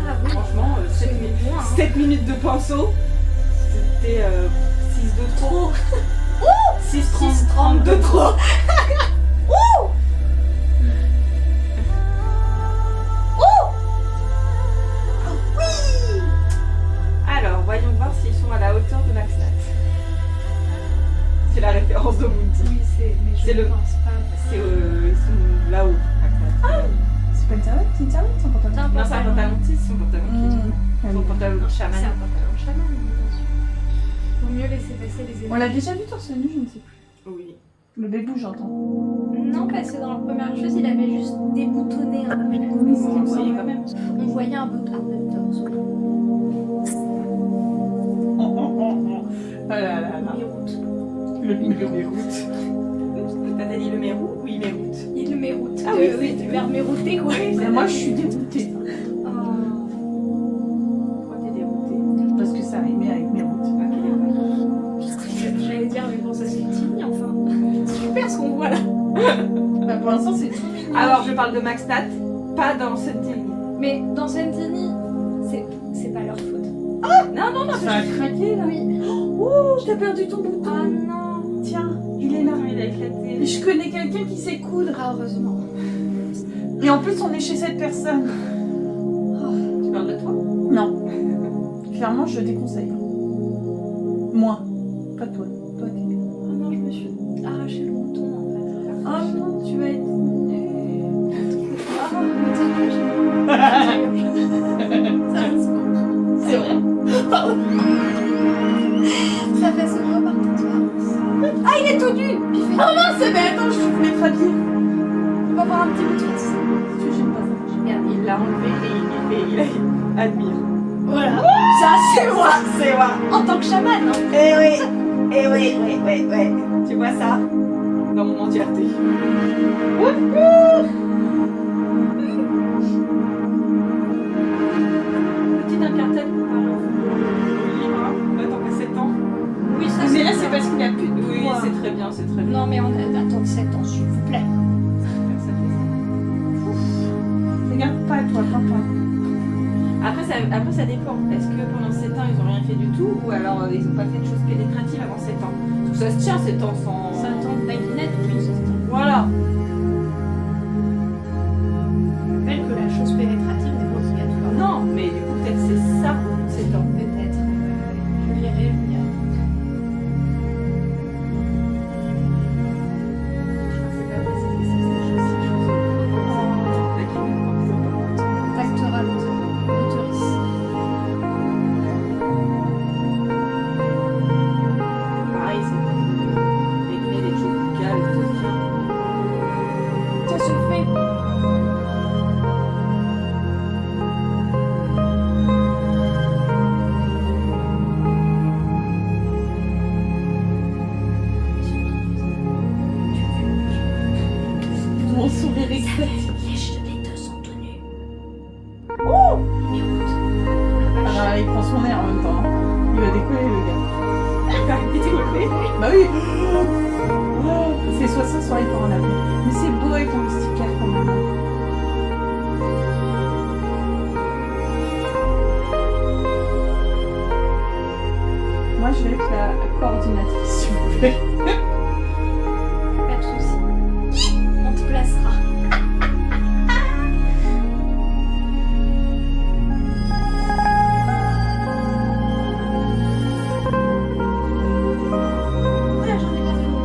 Ah oui. Franchement, C'est moins, hein. 7 minutes de pinceau, c'était 6 de trop. 6,30 de trop. Alors, voyons voir s'ils sont à la hauteur de Maxnat. C'est la référence de Mounty. Oui, mais je C'est ne le- pense pas. C'est ils sont là-haut. Maxnat. C'est pas une serviette, c'est une serviette sans pantalon. C'est un Non, c'est un pantalon. pantalon petit, son pantalon qui son pantalon de C'est chaman. un pantalon chaman, bien sûr. Vaut mieux laisser passer les On l'a déjà vu torse nu, je ne sais plus. Oui. Le bébou, j'entends. Non, parce que dans la première chose, il avait juste déboutonné un peu. Oui, quand même. On voyait un peu de torse. Oh là là là. Méroute. Le méroute. T'as dit le mérou ou il méroute? Il le méroute. Ah oui, oui, du verbe mérouter, quoi. Mais moi, je suis dégoûtée. Pourquoi t'es déroutée? Parce que ça rimait avec mes routes. J'allais dire, mais bon, ça se finit, enfin. C'est super ce qu'on voit là. Bah, pour l'instant, c'est tout mignon. Alors, je parle de Maxnat, pas dans cette ligne. Mais dans Sentini, c'est pas leur faute. Non, non, non, Ça a craqué là. Oui. Oh, t'as perdu ton bouton. Ah non. Tiens, il est là. il a éclaté. Et je connais quelqu'un qui sait coudre. Ah, heureusement. Et en plus, on est chez cette personne. Tu parles de toi? Non. Clairement, je déconseille. Moi. Pas toi. Toi, t'es. Oh non, je me suis arraché le bouton en fait. Oh non, tu vas être. C'est vrai. Pardon. Ça fait ce repartout. Ah, il est tout nu. Oh mince, mais attends, je voulais te rhabiller. On va voir un petit bout de face. J'aime pas ça. Regarde, il l'a enlevé et il admire. Voilà. Ça, c'est moi. C'est moi. En tant que chaman, hein. Eh oui. Tu vois ça dans mon entièreté. Petit incartèle pour parler en livre, attends que 7 ans. Oui, ça, Mais là, c'est parce qu'il y a plus de Oui, poids. c'est très bien, c'est très bien. Non, mais on a d'attendre 7 ans, s'il vous plaît. Regarde pas, toi, papa. Après, ça dépend. Est-ce que pendant 7 ans, ils n'ont rien fait du tout ou alors ils n'ont pas fait de choses pénétratives avant 7 ans? Parce que ça se tient 7 ans sans... Ça attend de baguinette, oui, c'est ça. Voilà. Je rappelle que la chose pénétrative n'est pas obligatoire. Non, mais du coup, peut-être c'est ça, 7 ans. Peut-être. Je lirai, je lirai. Contactera l'autoriste. Pareil, c'est décliner des choses buccales, tout ça se tient. Ça se fait. Mon sourire éclate. Les deux sont tenus. Oh Mais honte. Ah, il prend son air en même temps. Il va décoller, le gars. Il va décoller. Bah oui. Oh, c'est soit ça, soit il part en avion. Mais c'est beau avec ton sticker quand même. Moi, je vais être la coordinatrice, s'il vous plaît. Pas de soucis. On te placera. Ouais, j'en ai bien fait mon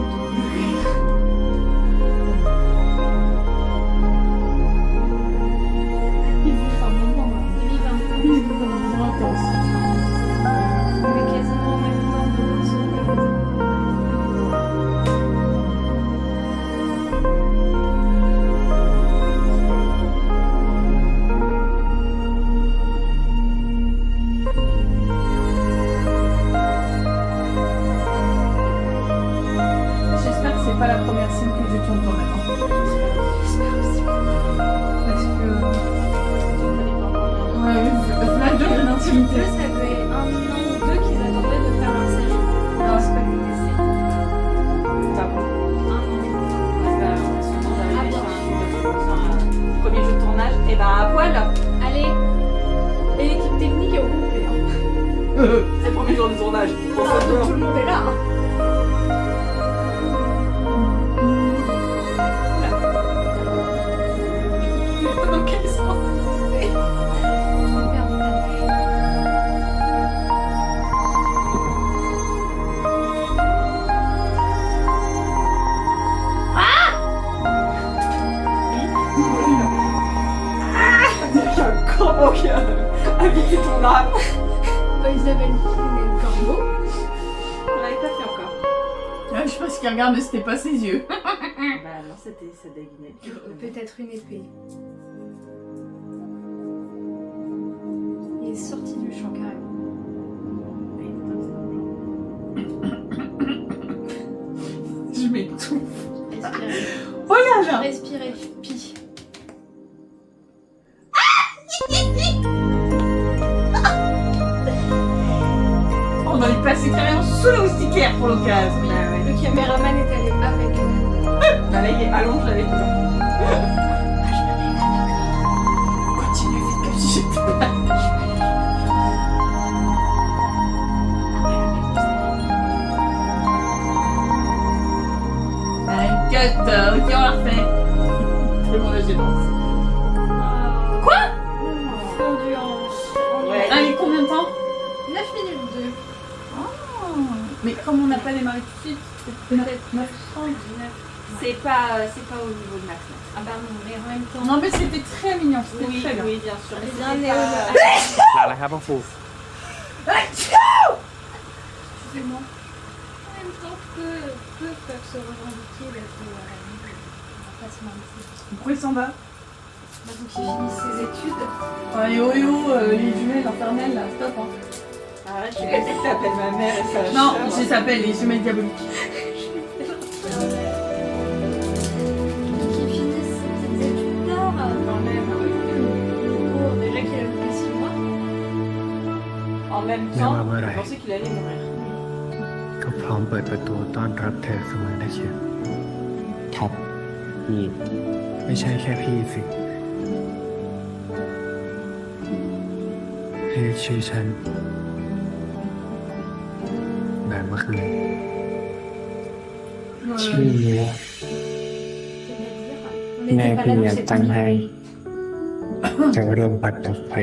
Il vit un moment là. Il vit un peu. Il vit un moment intense. On est quasiment en même temps de sauver. J'espère que c'est pas la première scène que je tourne quand même. Hein. J'espère aussi. Parce que. Ouais, là, je donne En l'intimité. plus, ça fait 1 an ou 2 qu'ils attendaient de faire leur séjour. Non, c'est pas Pas bon. 1 an. Ah, bien. Premier jeu de tournage, et ben à poil. Allez. Et l'équipe technique est au complet. Hein. C'est le premier jour de tournage. Tout le monde est là. Hein. Dans quel sens? Corbeau qui a habité ton âme. Isabelle le corbeau. On l'avait pas fait encore. Ouais, je pense qu'il regarde, mais c'était pas ses yeux. Bah non, c'était ça déguinait. Peut-être une épée. Il est sorti du champ carrément. Je m'étouffe. Respirez. Regarde là. Respirez. Pis. On a eu passé carrément sous le moustiquaire pour l'occasion. Le caméraman est allé avec elle. Bah là, il est allonge avec toi. Continue vite comme si j'étais là. Ok, on la refait. C'est bon, là, j'ai danse. Quoi? Fondu en... Ouais. Ah, il y a combien de temps? 9 minutes 2. Mais comme on n'a pas démarré tout de suite, c'est peut-être 9h30. C'est pas au niveau de Max. Ah bah non, mais en même temps... Non, mais c'était très mignon, c'était Oui, très bien. oui, bien sûr. C'est Mais bien c'était Néo. pas- ลาแล้วครับพ่อครู Excusez-moi. En même temps, peu peuvent se revendiquer d'être à la nuit. remplacement. Pourquoi il s'en va? Bah, faut qu'il finisse ses études. Ah, yo, les jumelles infernales, là, stop, hein. Arrête, tu laisses que t'appelles ma mère et ça. Non, je s'appelle les jumelles diaboliques. Qu'il finisse ses études d'art. Quand même. Oh, déjà qu'il a loupé 6 mois. En même Mais temps, maman, je ouais. pensais qu'il allait mourir. ก็พร้อมเปิดประตูต้อนรับเธอเสมอนะเชียว ครับพี่ ไม่ใช่แค่พี่สิเรียกชื่อฉันแบบเมื่อคืนชื่อเนี้ย On แม่ était pas พี่ là อยาก dans ตั้ง cette ให้จะเริ่มปัดต่อไป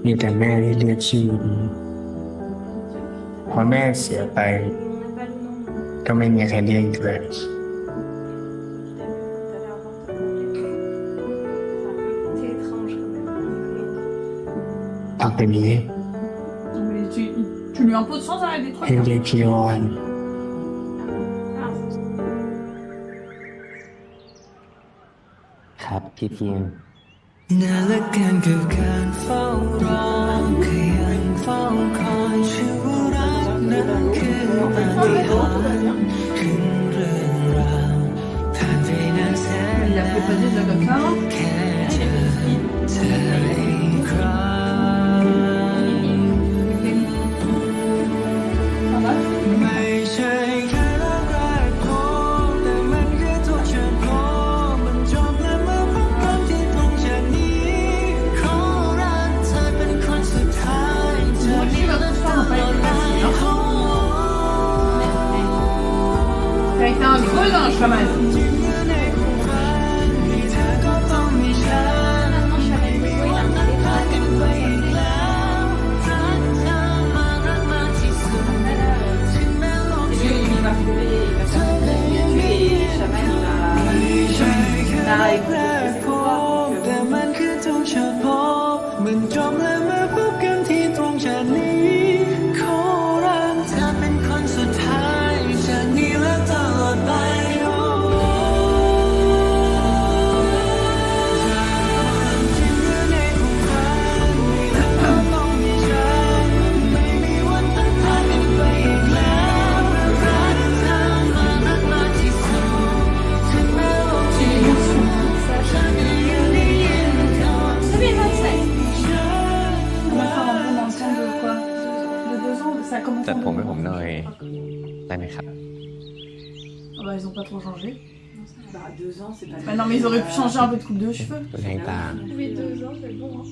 มีแต่แม่ที่เรียกชื่อนี้พอแม่เสียไป ก็ไม่มีใครเรียกอีกเลย C'est étrange quand même. ต่อไปนี้ Mais tu lui imposes sans arrêt des ให้ trucs. เรียกพี่ออน ครับพี่เพียง น่าละกันกับการเฝ้ารอขยันเฝ้าคอยชื่อว่ารักนั้นคือปาฏิหาริย์ถึงเรื่องราวผ่านไปนานแสน Il a fait pas déjà comme ça, hein. แค่เธออีกครั้ง Ça va? ไม่ใช่แค่รักแรกพบแต่มันคือทุกเชิญพบมันจบและเมื่อพบกันที่ตรงจากนี้ขอรักเธอเป็นคนสุดท้ายจะมีรักตลอดไป T'as été un creux dans un chaman. แต่มันคือทุกเฉพาะมันจบและมาพบกันที่ตรงจากนี้ขอรักเธอเป็นคนสุดท้ายจากนี้และตลอดไปจัดผมให้ผมหน่อยได้ไหมครับ Ah bah, ils ont pas trop changé. Bah, 2 ans, c'est pas. Bah non, mais ils auraient pu changer un peu de coupe de cheveux. ตัวแทงตา Oui, 2 ans, c'est bon. Hein.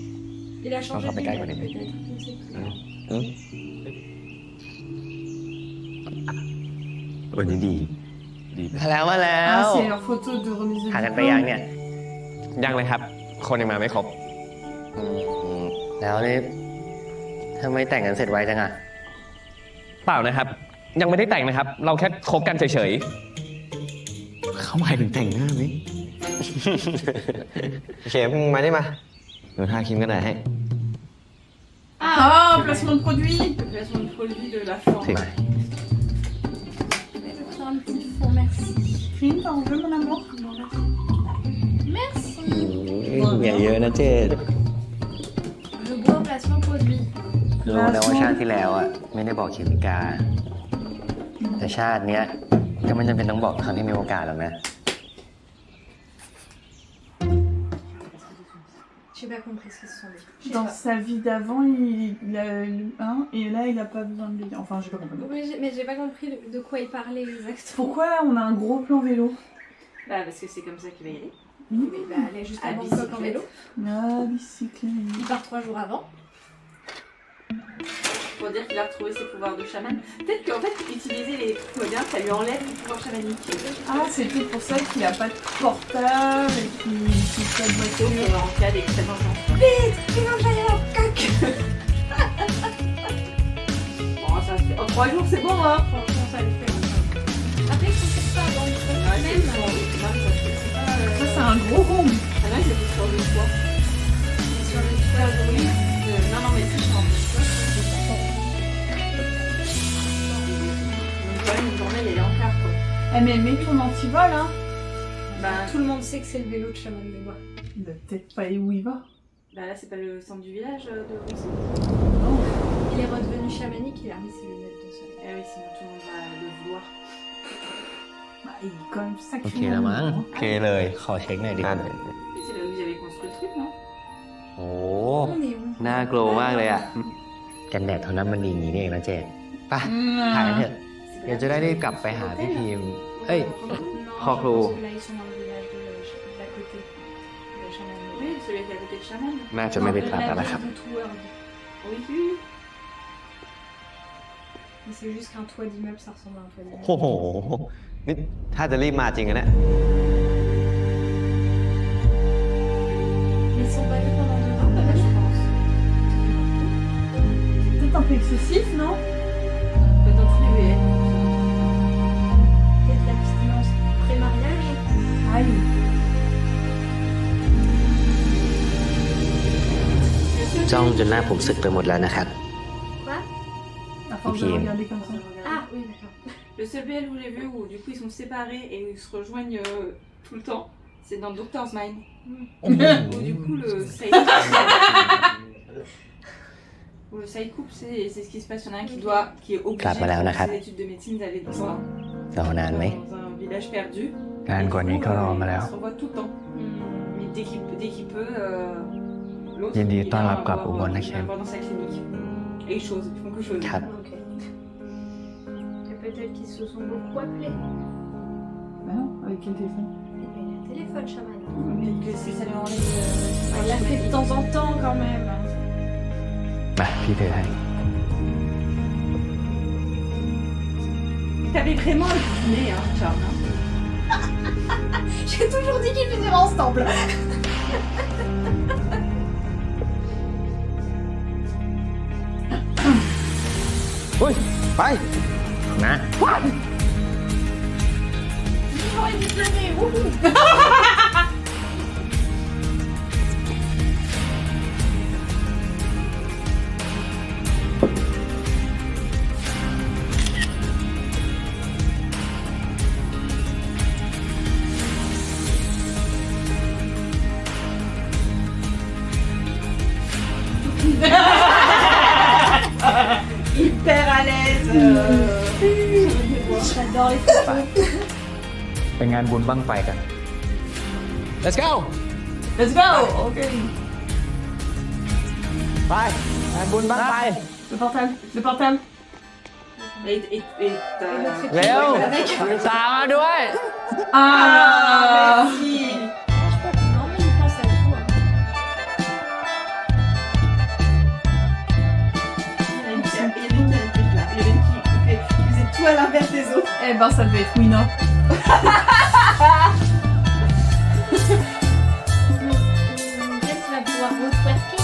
Il a changé Encore de des gars, lunettes, les mecs. peut-être. Je sais plus. วันนี้ดีดี มาแล้วมาแล้ว Ah, c'est leur photo de remise de หากันไป diplôme. ยังเนี่ย ยังเลยครับ คนยังมาไม่ครบ แล้วนี่ทำไมแต่งกันเสร็จไวจังอ่ะ เปล่านะครับ ยังไม่ได้แต่งนะครับ เราแค่คบกันเฉย เขาหมายถึงแต่งหน้าไหม เข็มมาได้มาหนูทาครีมกันหน่อยให้ Ah, placement de produit. Le placement de produit de la forme. C'est- Je vais faire un petit fond, merci. Crime, t'en veux, mon amour? Merci. อย่าเยอะนะเจด Le beau placement produit. รู้แล้วว่าชาติที่แล้วอ่ะไม่ได้บอกเขมิกา แต่ชาติเนี้ยก็ไม่จำเป็นต้องบอกครั้งที่มีโอกาสหรอกนะ J'ai pas compris ce qu'ils se sont dit. Dans sa vie d'avant, il a eu un, et là, il a pas besoin de lui. Enfin, j'ai pas compris. Oui, mais j'ai pas compris de quoi il parlait exactement. Pourquoi on a un gros plan vélo? Bah, parce que c'est comme ça qu'il va y aller. Mais il va aller juste à À Bangkok en vélo. Ah, bicyclette. Il part 3 jours avant. Pour dire qu'il a retrouvé ses pouvoirs de chaman. Peut-être qu'en fait, utiliser les trucs modernes, ça lui enlève les pouvoirs chamaniques. Ah, c'est peut-être pour ça qu'il a pas de portable et qu'il fait pas de Sauf voiture. en cas d'extrême urgence. Vite, il va aller en coq. Bon, ça fait... En 3 jours, c'est bon, hein. Franchement, ça lui fait longtemps. Après, il faut faire ça dans le truc Ouais, c'est même. bon, c'est pas... Ça, c'est un gros rond. Ah non, c'était sur le toit. Sur le toit, oui. Non, non, mais c'est sur le toit. Eh mais mets ton antivol, hein. Bah, Tout le monde sait que c'est le vélo de chaman des bois. Il va peut-être pas où il va. bah là, c'est pas le centre du village de Roussy. Il est redevenu chamanique, il a remis ses lunettes de soleil. Eh oui, sinon tout le monde va le vouloir. Bah, il est quand même โอ sacré. เคแล้วมั้งโอเคเลย ขอเช็คหน่อยดิ Et c'est là où ils avaient construit le truc, non? โอ้ On est où? น่ากลัวมากเลยอ่ะ กันแดดเท่านั้นมันดีอย่างนี้นี่เองนะเจนไปถ่ายกันเถอะ เดี๋ยวจะได้รีบกลับไปหาพี่พิมพ์เอ้ย Non, Croc Lou. parce que là, ils sont dans le village d'à côté. Le chaman des bois. Oui, celui qui est à côté de Chaman. น่าจะไม่ได้กลับแล้วนะครับ Oui, oui. Mais c'est juste qu'un toit d'immeuble, ça ressemble à un toit d'immeuble. โอ้โห นี่ถ้าจะรีบมาจริงอะเนี่ย Mais ils sont pas venus pendant 2 ans, là, je pense. Peut-être un peu excessif, non? Dans tous les VF. Peut-être l'abstinence pré-mariage. Aïe. จ้องจนหน้าผมสึกไปหมดแล้วนะครับ Quoi? À force de Puis, regarder comme ça. Ah, oui, d'accord. Le seul BL où j'ai vu où du coup ils sont séparés et où ils se rejoignent tout le temps, c'est dans Doctor's Mind. Où du coup le side où le side couple c'est ce qui se passe. Il y en a un qui est obligé Clap, voilà, on a pour clap. ses études de médecine d'aller dans un รอนานไหม village perdu. นานกว่านี้ก็รอมาแล้ว Ils se revoient tout le temps. Mais dès qu'il peut, l'autre ยินดี il ต้อนรับ vient กลับ voir, อุบลนะเค il vient ม voir dans sa clinique. Et ils chose, ils font que chose. ครับ Ok. Et peut-être qu'ils se sont beaucoup appelés. Bah non, avec quel téléphone? Eh ben, il a un téléphone, chaman. Peut-être que ça lui enlève. Il l'a fait de temps en temps quand même. มาพี่เธอให้ T'avais vraiment le dîner, hein, Charles. Hein. J'ai toujours dit qu'ils faisaient ensemble. เฮ้ย ไป นะ Vivant et diplômé, wouhou. Hyper à l'aise. J'adore les photos. ไปงานบุญบั้งไฟกัน let's go Let's go! Ok. ไป งานบุญบ้างไฟ Le portable, le portable. Etเร็วตามมาด้วย Ah! merci. Non, mais il pense à tout. Hein. Il y avait une qui faisait tout à l'inverse des autres. Eh ben, ça devait être Wina. Peut-être qu'il va pouvoir retwerker.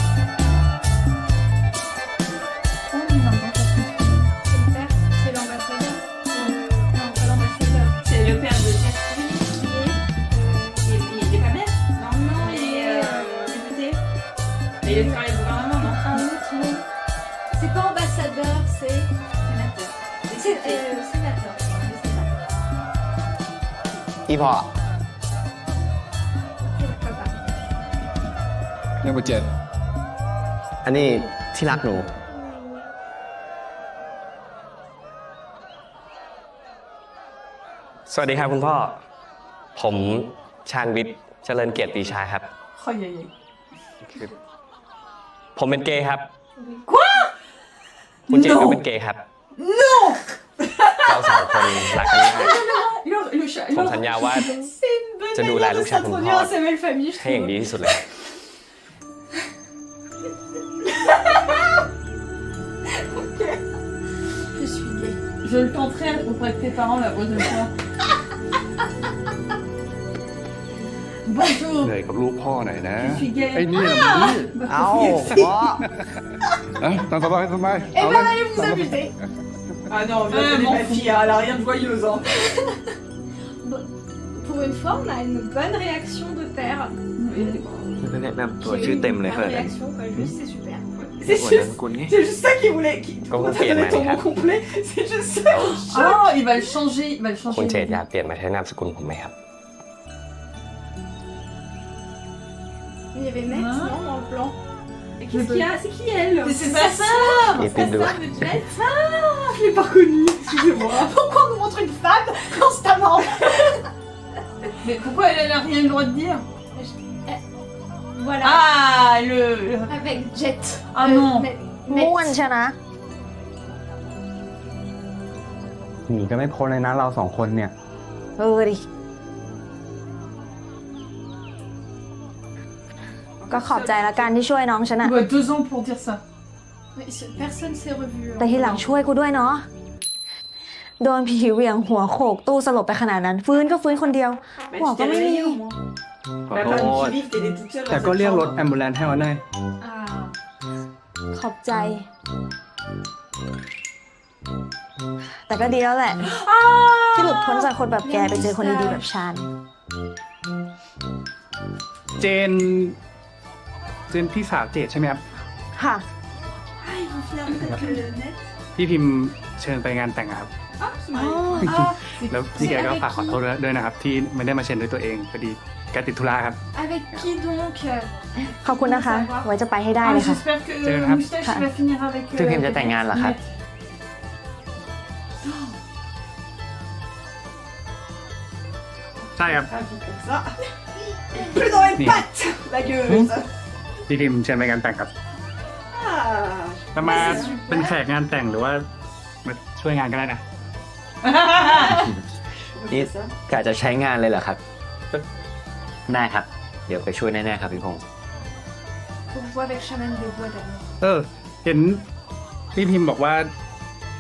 C'est le père, c'est l'ambassadeur. Non, pas l'ambassadeur. C'est le père de Catherine Qui est il est pas maire. Non, il est député. Et il travaille au gouvernement, non? un autre nom. C'est pas ambassadeur, c'est Sénateur. sénateur. Oui, c'est ça. อีพอ Ok, d'accord. ยังไม่เจ็ด อันนี้ที่รักหนู สวัสดีครับคุณพ่อ ผมชาญวิทย์เจริญเกียรติปรีชาครับ Oh, aïe, aïe, aïe. ผมเป็นเกย์ครับ Quoi? คุณเจนก็เป็นเกย์ครับ Non! เราสองคนรักกันมาก Le chat. ผมสัญญาว่า C'est une bonne จะดูแล manière ลู de กชายคุณพ่อ s'introduire à sa belle famille, je ให้อย่าง trouve. ดีที่สุดเลย Je suis gay. Je le tenterai auprès de tes parents la prochaine fois. Bonjour. เหนื่อยกับลูกพ่อหน่อยนะ Je suis gay. ไอ้นี่นะมึงนี่ Bah, เอา confie. พ่อ ตามสบายสบาย Eh ben, allez vous amuser. Ah non, on vient de m'en ma fille, elle a rien de joyeuse. Hein. Pour une fois, on a une bonne réaction de père. จะแนะนำตัวชื่อเต็มเลย Bonne เพื่อน réaction, quoi. Juste, c'est super. C'est juste, กุลไง c'est juste ça qu'il voulait. Comment Pourquoi t'as il y a donné ton mal, nom complet? C'est juste ça. Oh, il va le changer. Il va le คุณ changer. เจดอยากเปลี่ยนมาใช้นามสกุลผมไหมครับ Il y avait Net, Ah. non, dans le plan. Et qu'est-ce qu'il y a? C'est qui elle? Mais c'est sa sœur. อีปิดดู Je l'ai pas reconnue, excusez-moi. Pourquoi on nous montre une femme constamment? Mais pourquoi elle a rien le droit de dire? Voilà. Ah, le. Avec Jet. Ah non. Net. ม่วนใช่นะ หนีก็ไม่พ้นเลยนะเราสองคนเนี่ย ดิ ก็ขอบใจละกันที่ช่วยน้องฉันอะ Il doit 2 ans pour dire ça. Mais personne s'est revu. แต่ทีหลังช่วยกูด้วยเนาะ โดนผีเหวี่ยงหัวโขกตู้สลบไปขนาดนั้น ฟื้นก็ฟื้นคนเดียว Bah, หัว tu ก็ t'es ไม่มี réveillée au moins. ขอ Bah, โท pas ษ une vif, t'étais toute seule. แต่ dans ก็ cette เรียกรถ chambre. แอมบูเลนซ์ให้มาหน่อย Ah. ขอบใจ แต่ก็ดีแล้วแหละ ที่หลุดพ้นจากคนแบบแกไปเจอคนดีๆแบบฉัน เจนพี่สาวเจดใช่ไหมครับ ค่ะ Ah, ils vont finir avec Net. พี่พิมพ์เชิญไปงานแต่งอะครับ Ah, c'est marrant. Ah, แล้วพี่แกก็ฝากขอโทษด้วยนะครับ ที่ไม่ได้มาเชิญด้วยตัวเองพอดีแกติดธุระครับ Avec qui donc? ขอบคุณนะคะ ไว้จะไปให้ได้ ah, เลยค่ะ j'espère que C'est grave. Moustache il va finir avec. คือพิมพ์จะแต่งงานเหรอครับ ใช่ครับ Ah, vite comme ça. Plus dans les Oui. pattes, la gueuse. พี่พิมพ์เชิญไปงานแต่งครับ Ah. จะมาเป็นแขกงานแต่งหรือว่ามาช่วยงานก็ได้นะ นี่กะจะใช้งานเลยเหรอครับ ได้ครับ เดี๋ยวไปช่วยแน่ๆครับพี่พงศ์ Faut voir avec Chaman des Bois d'abord. เห็นพี่พิมพ์บอกว่า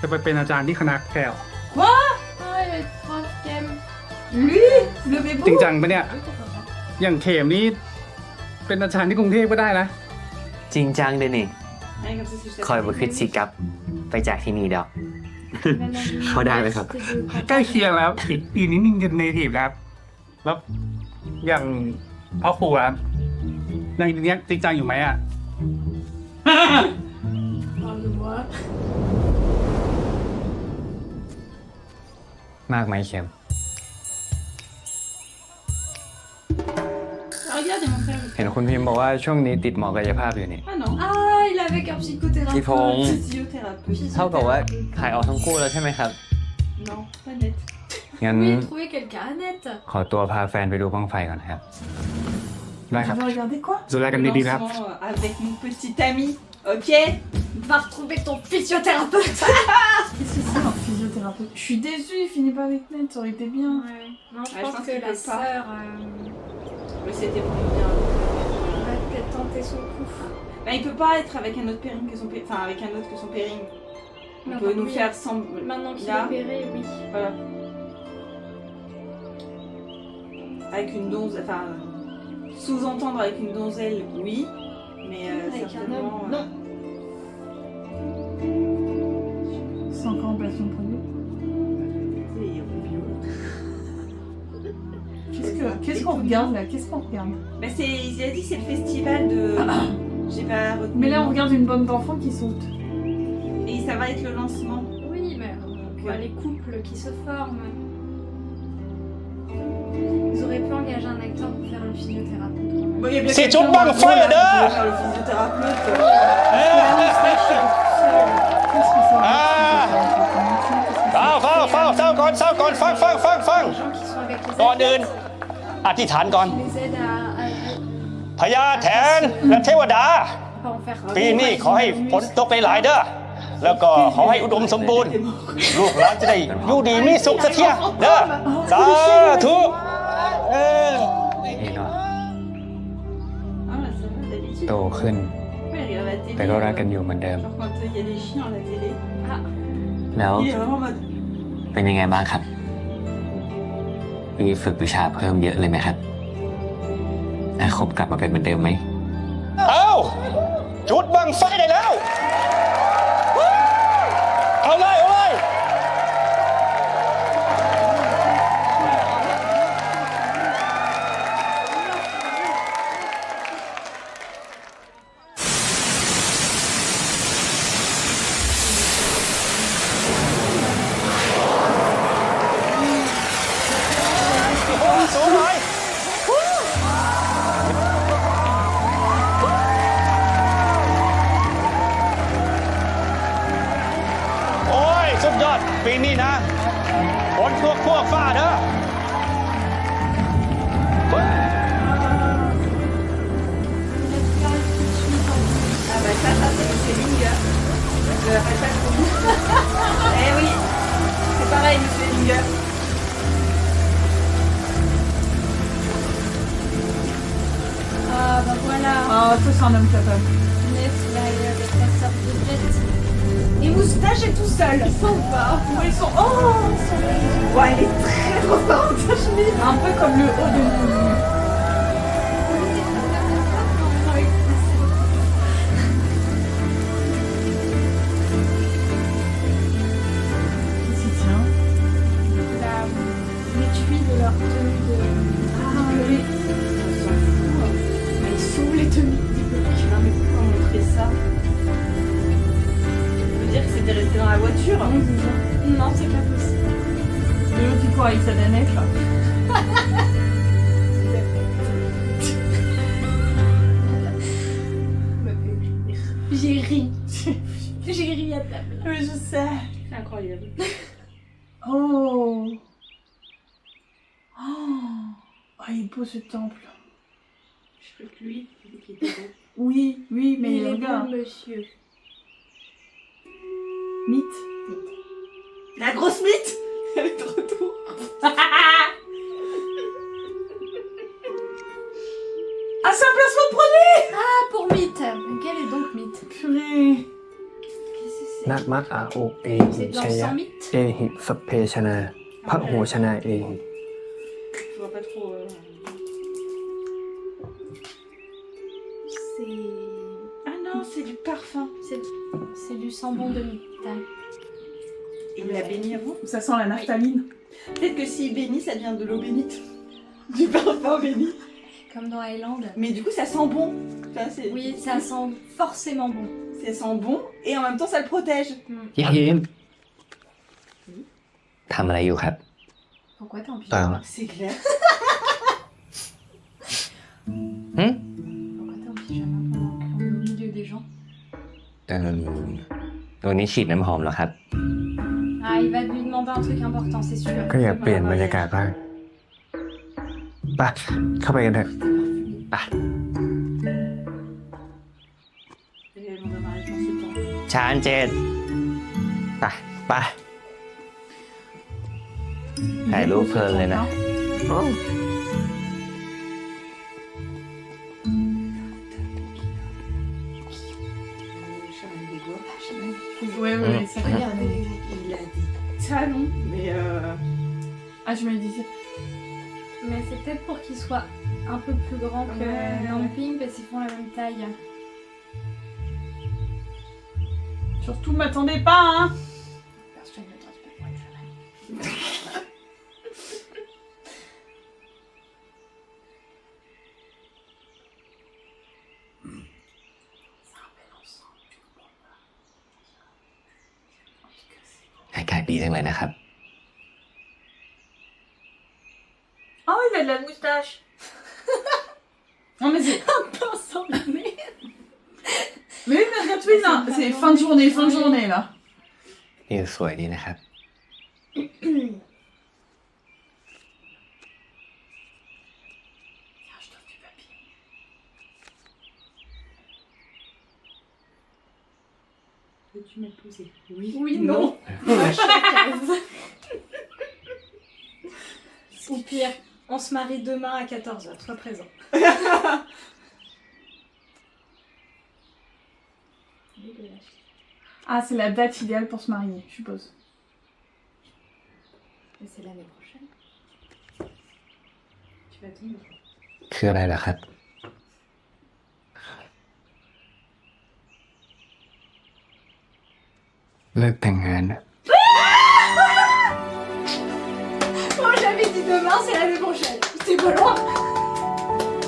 จะไปเป็นอาจารย์ที่คณะแก้ว Ah, il va être prof Cam. Lui, le bébé. จริงจังปะเนี่ย อย่างเขมนี่เป็นอาจารย์ที่กรุงเทพก็ได้นะ จริงจังเดยวนี่ Allez, comme ça, c'est juste คอยมาขึ้นสิกับไปจากที่นี่เดี๋ยว เขาได้ไหมครับ ใกล้เคียงแล้วอีกนิดนึงจะเนทีฟแล้วครับแล้วอย่างพ่อครูครับในนี้จริงจังอยู่ไหมอ่ะ Parle de moi. มากไหมเข็ม Regarde, il mon frère. เห็นคุณพิมพ์บอกว่าช่วงนี้ติดหมอกายภาพอยู่นี่ Ah non. Ah, il est avec un psychothérapeute. พี่พงศ์ Physiothérapeute. เท่ากับว่าถ่ายออกทั้งคู่แล้วใช่ไหมครับ Non, pas net. งั้น Oui, trouver quelqu'un à net. ขอตัวพาแฟนไปดูบั้งไฟก่อนนะครับ ได้ครับ Tu veux regarder quoi? ดูแลกันดีๆนะครับ Lancement avec mon petit ami, ok? Va retrouver ton physiothérapeute. Qu'est-ce que c'est un physiothérapeute? Je suis déçue, il finit pas avec Ned, ça aurait été bien. Ouais. Non, je Ouais, je pense pense que qu'il la peut pas. sœur Mais c'était pour lui bien. va peut-être tenter son coup. Bah, il peut pas être avec un autre pairing que son pairing. Enfin, avec un autre que son pairing. Il Non, peut nous oui. faire sembler. Maintenant qu'il Là. est opéré, oui. Voilà. Avec une donzelle. Enfin, sous-entendre avec une donzelle, oui. Mais Avec un certainement. homme, non. C'est encore en place de produit. Qu'est-ce qu'on regarde là? Qu'est-ce qu'on regarde? Bah, il a dit c'est le festival de. J'ai pas retenu. Mais là, on regarde une bande d'enfants qui saute. Et ça va être le lancement. Oui, mais on voit les couples qui se forment. Ils auraient pu engager un acteur pour faire le physiothérapeute. Bon, il y a bien C'est quelqu'un tout bon, dans le fire, monde, là, qui là. peut faire le physiothérapeute. La moustache, elle est toute seule. Qu'est-ce que c'est? Ah. ฟังก่อนฟัง Les gens qui sont avec les ก่อนอื่น athlètes, อธิษฐานก่อน qui les aident à พญาแถนและเทวดา pas en faire ปีนี้ขอให้ฝนตกไปหลายเด้อ แล้วก็ขอให้อุดมสมบูรณ์ ลูกหลานจะได้อยู่ดีมีสุขสักเที่ยเด้อ สาธุเออ นี่เนาะ Ah, bah, ça va, d'habitude. โตขึ้น Ouais, il regarde la télé. แต่ก็รักกันอยู่เหมือนเดิม Genre quand il y a des chiens à la télé. แล้ว Il est vraiment en mode. เป็นยังไงบ้างครับ มีฝึกวิชาเพิ่มเยอะเลยไหมครับอาคบกลับมาเป็นเหมือนเดิมไหม เอาจุดบังไฟได้แล้ว เอาเลยเอาเลย สุดยอดปีนี้นะฝนทั่วฟ้าเด้อ Ah bah ça c'est Monsieur Linger. Je l'appelle pas trop. Eh oui, c'est pareil Monsieur Linger. Ah bah voilà. Ah, ça c'est un homme capable. Ness, là, il est avec la sorte de jet. Et Moustache est tout seul. Ils sont pas. Ouais, ils sont... Oh, ils sont... Ouais, elle est très transparente sa chemise. Un peu comme le haut de mon... L'étui de leur tenue de diplômés. On s'en fout. Mais ils sauvent les tenues de diplômés. Non mais pourquoi montrer ça? Ça veut dire que c'était resté dans la voiture? Non, c'est pas possible. Et l'autre il court avec sa danette là. J'ai ri. J'ai ri à table. Oui, je sais. C'est incroyable. Oh. Oh, il est beau ce temple. Je crois que lui, il était beau. Oui, mais il est regarde. beau, monsieur. Mythe. La grosse mythe. Elle est de retour. Ah, c'est un placement de produit. Ah, pour Mythe. Quel est donc Mythe? Purée. Qu'est-ce que นักมักอาโอเอหิชยะเอหิสพเพชนาพระโหชนาเอหิ Je vois pas trop. c'est... Ah non, c'est du parfum. C'est du sambon de Mythe. Il l'a béni avant. Ça sent la naphtaline. Peut-être que s'il bénit, ça devient de l'eau bénite. Du parfum béni. Comme dans Highland. Mais du coup, ça sent bon. Enfin, oui, ça sent forcément bon. Ça sent bon et en même temps, ça le protège. พี่พิมทำอะไรอยู่ครับ Pourquoi t'es en ตาม pyjama? C'est clair. หึ Pourquoi t'es en pyjama au milieu des gens? วันนี้ฉีดน้ำหอมเหรอครับ Ah, il va lui demander un truc important, c'est sûr. ก็อยากเปลี่ยนบรรยากาศบ้างไปเข้าไปกันเถอะ ไป Et on va marier dans ce temps. ชานเจนไปไปถ่ายรูปเพลินเลยนะ Le Chanel des doigts. Ouais, ça regarde. Il a des talons. Mais Ah, je me disais. Mais c'est peut-être pour qu'il soit un peu plus grand que Lamping parce qu'ils font la même taille. Surtout, m'attendez pas, hein. Personne ne t'attend pas pour une Chanel. C'est un bel ensemble, tu comprends pas. อากาศดีจังเลยนะครับ oh, il a de la moustache. Non, mais c'est. Un pince en nez. Mais oui, mais regarde, oui, non, c'est fin de journée là. นี่สวยดีนะครับ Je t'offre du papier. Peux-tu me poser? Oui. Oui, non. Au pire, on se marie demain à 14h, sois présent. Ah, c'est la date idéale pour se marier, je suppose. Mais c'est l'année prochaine. Tu vas tomber. คืออะไรล่ะครับ เลิกแต่งงานนะ Oh, j'avais dit demain, c'est l'année prochaine. C'était pas loin.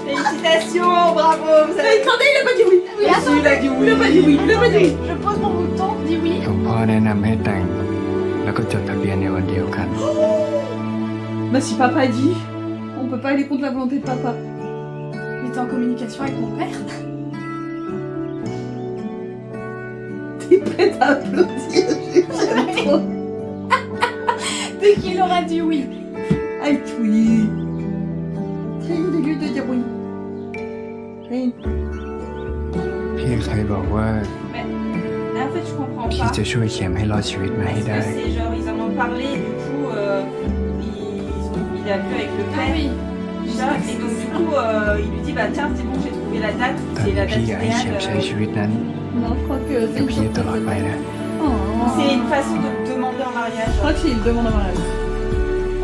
Félicitations, bravo. Vous avez... Attendez, il a pas dit oui. Oui, attends, il a dit oui. Il a pas dit oui. Il a pas dit oui. Je pose mon bouton, dis oui. หลวงพ่อแนะนำให้แต่ง แล้วก็จดทะเบียนในวันเดียวกัน Bah, si papa dit, on peut pas aller contre la volonté de papa. Mais t'es en communication avec mon père? T'es prête à applaudir? J'aime trop. C'est qu'il aura dit oui. Ah oui. Très dégueu de dire oui. Oui. พี่เคยบอกว่า Mais en fait, je comprends พี่ pas. จะช่วยเข็มให้รอดชีวิตมาให้ Parce ได้ que c'est genre, ils en ont parlé, du coup, il a vu avec le Ah père. oui. Ça, et donc, du coup, il lui dit, bah tiens, c'est bon, j'ai trouvé la date. แต่ C'est la พี่ date อยากให้เข็มใช้ idéale. ชีวิตนั้น Non, je crois que กับพี่ตลอดไปนะ C'est une façon de demander en mariage. Je crois que c'est une demande en mariage.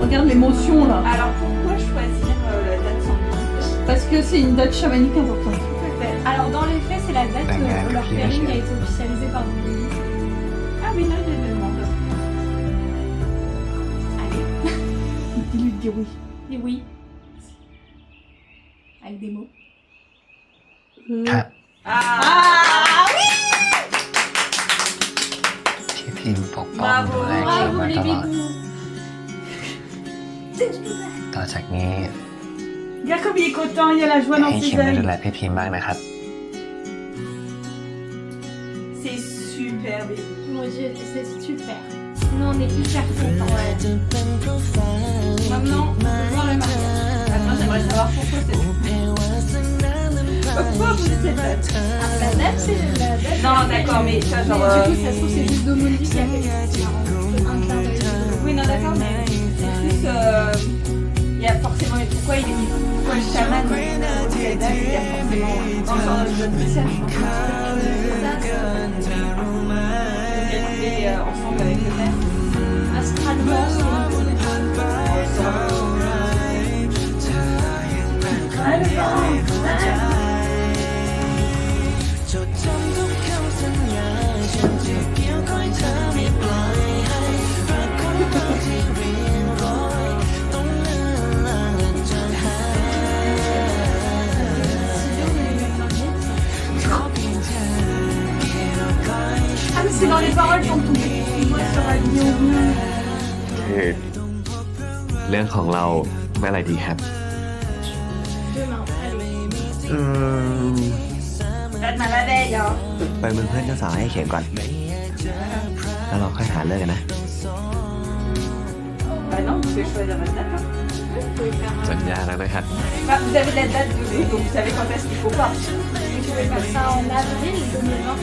Regarde l'émotion là. Alors, pourquoi choisir la date sans musique? Parce que c'est une date chamanique importante. Peut-être. Alors dans les faits, c'est la date où leur pairing a été officialisé par le ministre. Ah oui, là, je le demande. Allez, Dis-lui de dire oui. dis oui. Avec des mots. ครับ Ah oui! ที่พิมพ์ปกป้องดูแลเข็ม Bravo มา les ตลอด bébous. ต่อจากนี้ Regarde comme il est content, il y a la joie dans ให้ ses เข็มได้ดู yeux. แลพี่พิมพ์มากนะครับ C'est super bébé. Mon Dieu, c'est super. Nous, on est hyper contents. Maintenant, on peut voir le mariage. Maintenant, j'aimerais savoir pourquoi c'est. Pourquoi vous dites cette date? La date, c'est la date. Non, d'accord, mais ça, Mais genre. du coup, ça se trouve, c'est juste Domondi qui a fait c'est marrant. C'est un clin d'œil. Oui, non, d'accord, mais c'est plus. Il y a forcément. Pourquoi il est. Pourquoi le chaman cette date? Il y a forcément. Dans le genre de notre message, je pense. Ensemble avec le père. Astralement, Ah mais c'est dans les paroles quand on voit sur la vidéo. คือเรื่องของเราเมื่อไหร่ดีครับ demain, allez. Date maladie, hein. ไปเป็นเพื่อนเจ้าสาวให้เข็มก่อน แล้วเราค่อยหาเลิกกันนะ Bah non, vous pouvez choisir votre date. Hein. สัญญาแล้วนะครับ Bah, vous avez la date de donc vous savez quand est-ce qu'il faut pas. Vous pouvez faire ça en avril 2020.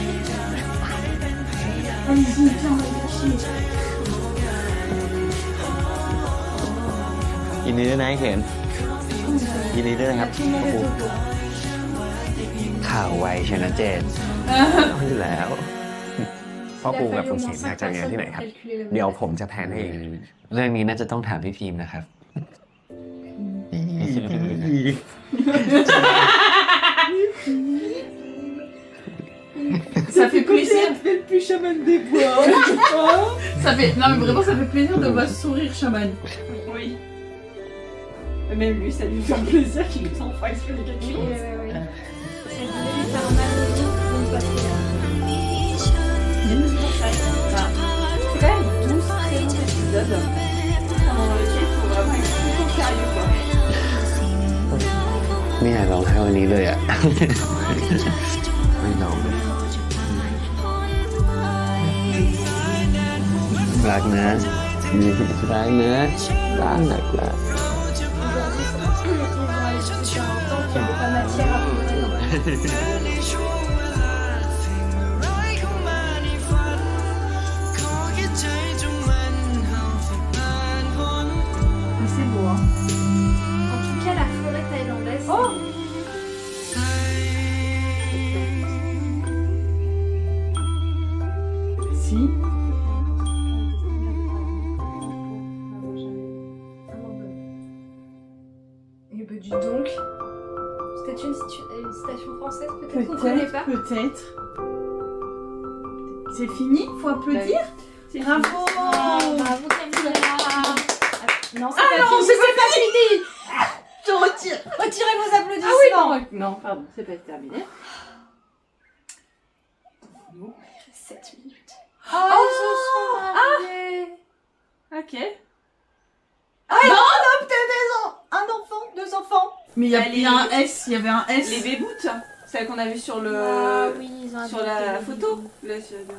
Allez-y, viens, on va réfléchir. ยินดีด้วยนะไอ้เข็มยินดีด้วยนะครับข่าวไวเชยวนะเจนอยู่แล้วพ่อปูกับคุณเข็มอยากจะเรียนที่ไหนครับ เดี๋ยวผมจะแพลนให้เองเรื่องนี้น่าจะต้องถามพี่พิมพ์นะครับ Ça fait plaisir. Ça fait le plus chaman des bois. Ça fait... Non mais vraiment ça fait plaisir de voir ce sourire chaman. Oui. Et même lui, ça lui fait plaisir qu'il ait enfin expliqué quelque chose. Oui. Ça voulait lui faire mal au dos, donc pas trop. C'est quand même 12 très longs épisodes pendant lesquels il faut vraiment être tout le temps sérieux quoi. ไม่อยากร้องไห้วันนี้เลยอ่ะ ไม่ร้องเลยรักนะรักนะรักหนักละ Aujourd'hui, ils ont pas matière à pleurer. Mais c'est beau hein. En tout cas, la forêt thaïlandaise. Oh Si. Et bah dis donc. C'était une citation française, peut-être qu'on connaît pas. Peut-être. C'est fini? Faut applaudir? Bravo! Bravo Camilla. Non, c'est Ah pas non, fini. c'est pas fini! Je retire. Retirez vos applaudissements. Ah oui, non. Non, pardon, c'est pas terminé. 7 minutes. Oh, ils se sont mariés. Ok. Ah non, on a peut-être un enfant, 2 enfants. Mais il y a un S, il y avait un S. Les béboots, celles qu'on a vues sur le Ah oui, ils ont sur la photo.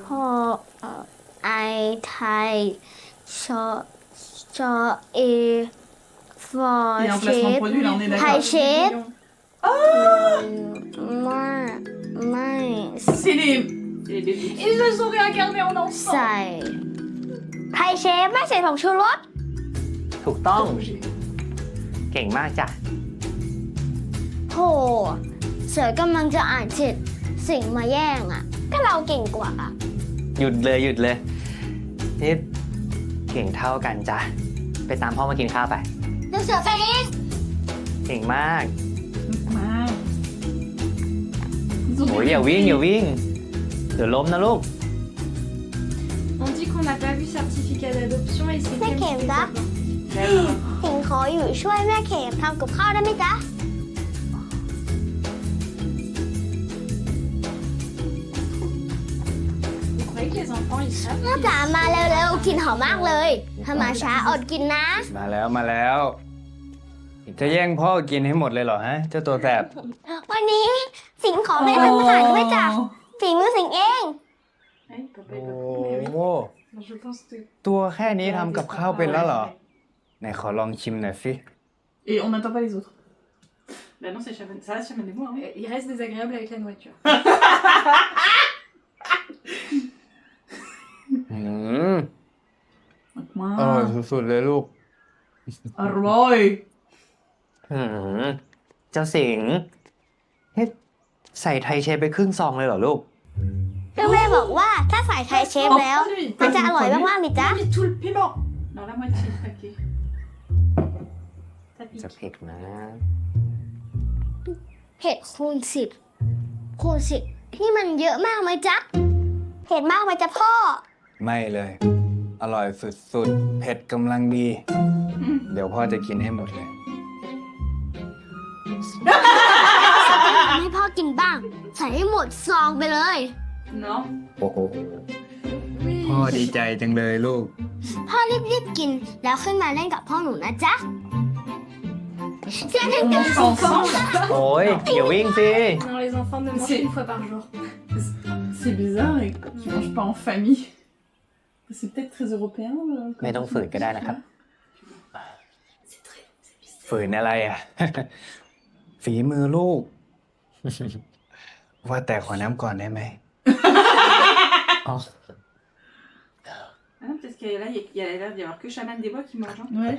พ่อไอไทยชอ ชอเอฟอ Et en เช placement de ฟ produit, là, on est ไท d'accord. ยเชฟไม่ C'est les... C'est les bébés. Ils se sont réincarnés en enfants ใส่ไทยเชฟไม่ใส่ผงชูรส ถูกต้อง เก่งมากจ้ะ โธ่เสือกำลังจะอ่านเสร็จสิงมาแย่งอ่ะ ก็เราเก่งกว่าอ่ะ หยุดเลยหยุดเลย นี่เก่งเท่ากันจ้ะ ไปตามพ่อมากินข้าวไป เดี๋ยวเสือเฟลิส เก่งมาก Ah. โอ้ยอย่าวิ่งอย่าวิ่ง เดี๋ยวล้มนะลูก On dit qu'on n'a pas vu certificat d'adoption et c'est แม่เข็มจ๊ะสิงขออยู่ช่วยแม่เข็มทำกับข้าวได้ไหมจ๊ะ Vous croyez que les enfants ils savent แม่จ๋ามาเร็วๆกลิ่นหอมมากเลยถ้ามาช้าอดกินนะ มาแล้ว จะแย่งพ่อกินให้หมดเลยเหรอฮะ เจ้าตัวแสบ วันนี้สิงขอแม่ทำอาหารด้วยจ้ะฝีมือสิงเอง Oui, papa, โอ้ papa. โห Je pense que ตัวแค่นี้ทำกับข้าวเป็นแล้วเหรอ ไหนขอลองชิมหน่อยสิ Et on n'attend pas les autres. Bah non, c'est chaman. Ça reste chaman des mots. Hein. il reste désagréable avec la nourriture. อืม อร่อย Wow. สุดๆเลยลูก Arroy. เจ้าสิงห์เฮ้ยใส่ไทยเชฟไปครึ่งซองเลยเหรอลูก ก็แม่บอกว่าถ้าใส่ไทยเชฟแล้ว มันจะอร่อยมากๆนี่จ๊ะ Mais tout le piment. Non, la moitié, ok. จะเผ็ดนะ เผ็ดคูณ10คูณ10นี่มันเยอะมากไหมจ๊ะเผ็ดมากไหมจ๊ะพ่อ ไม่เลย อร่อยสุดๆ เผ็ดกำลังดี เดี๋ยวพ่อจะกินให้หมดเลย ให้พ่อกินบ้าง ใส่ให้หมดซองไปเลย Non. โอ้โห พ่อดีใจจังเลยลูก พ่อรีบๆกินแล้วขึ้นมาเล่นกับพ่อหนูนะจ๊ะเชื่อฉัน On กัน mange ensemble. โอ้ยอย่าวิ่งสิ Non, les enfants ne mangent C'est- qu'une fois par jour. C'est bizarre et tu manges pas en famille. C'est peut-être très européen. ไม่ต้องฝืนก็ได้นะครับ ฝืนอะไรอ่ะ ฝีมือลูก ว่าแต่ขอน้ำก่อนได้ไหม อ๋อ Ah non, peut-être qu'il y a là, il y a l'air d'y avoir que chaman des bois qui mange. Hein. Ouais.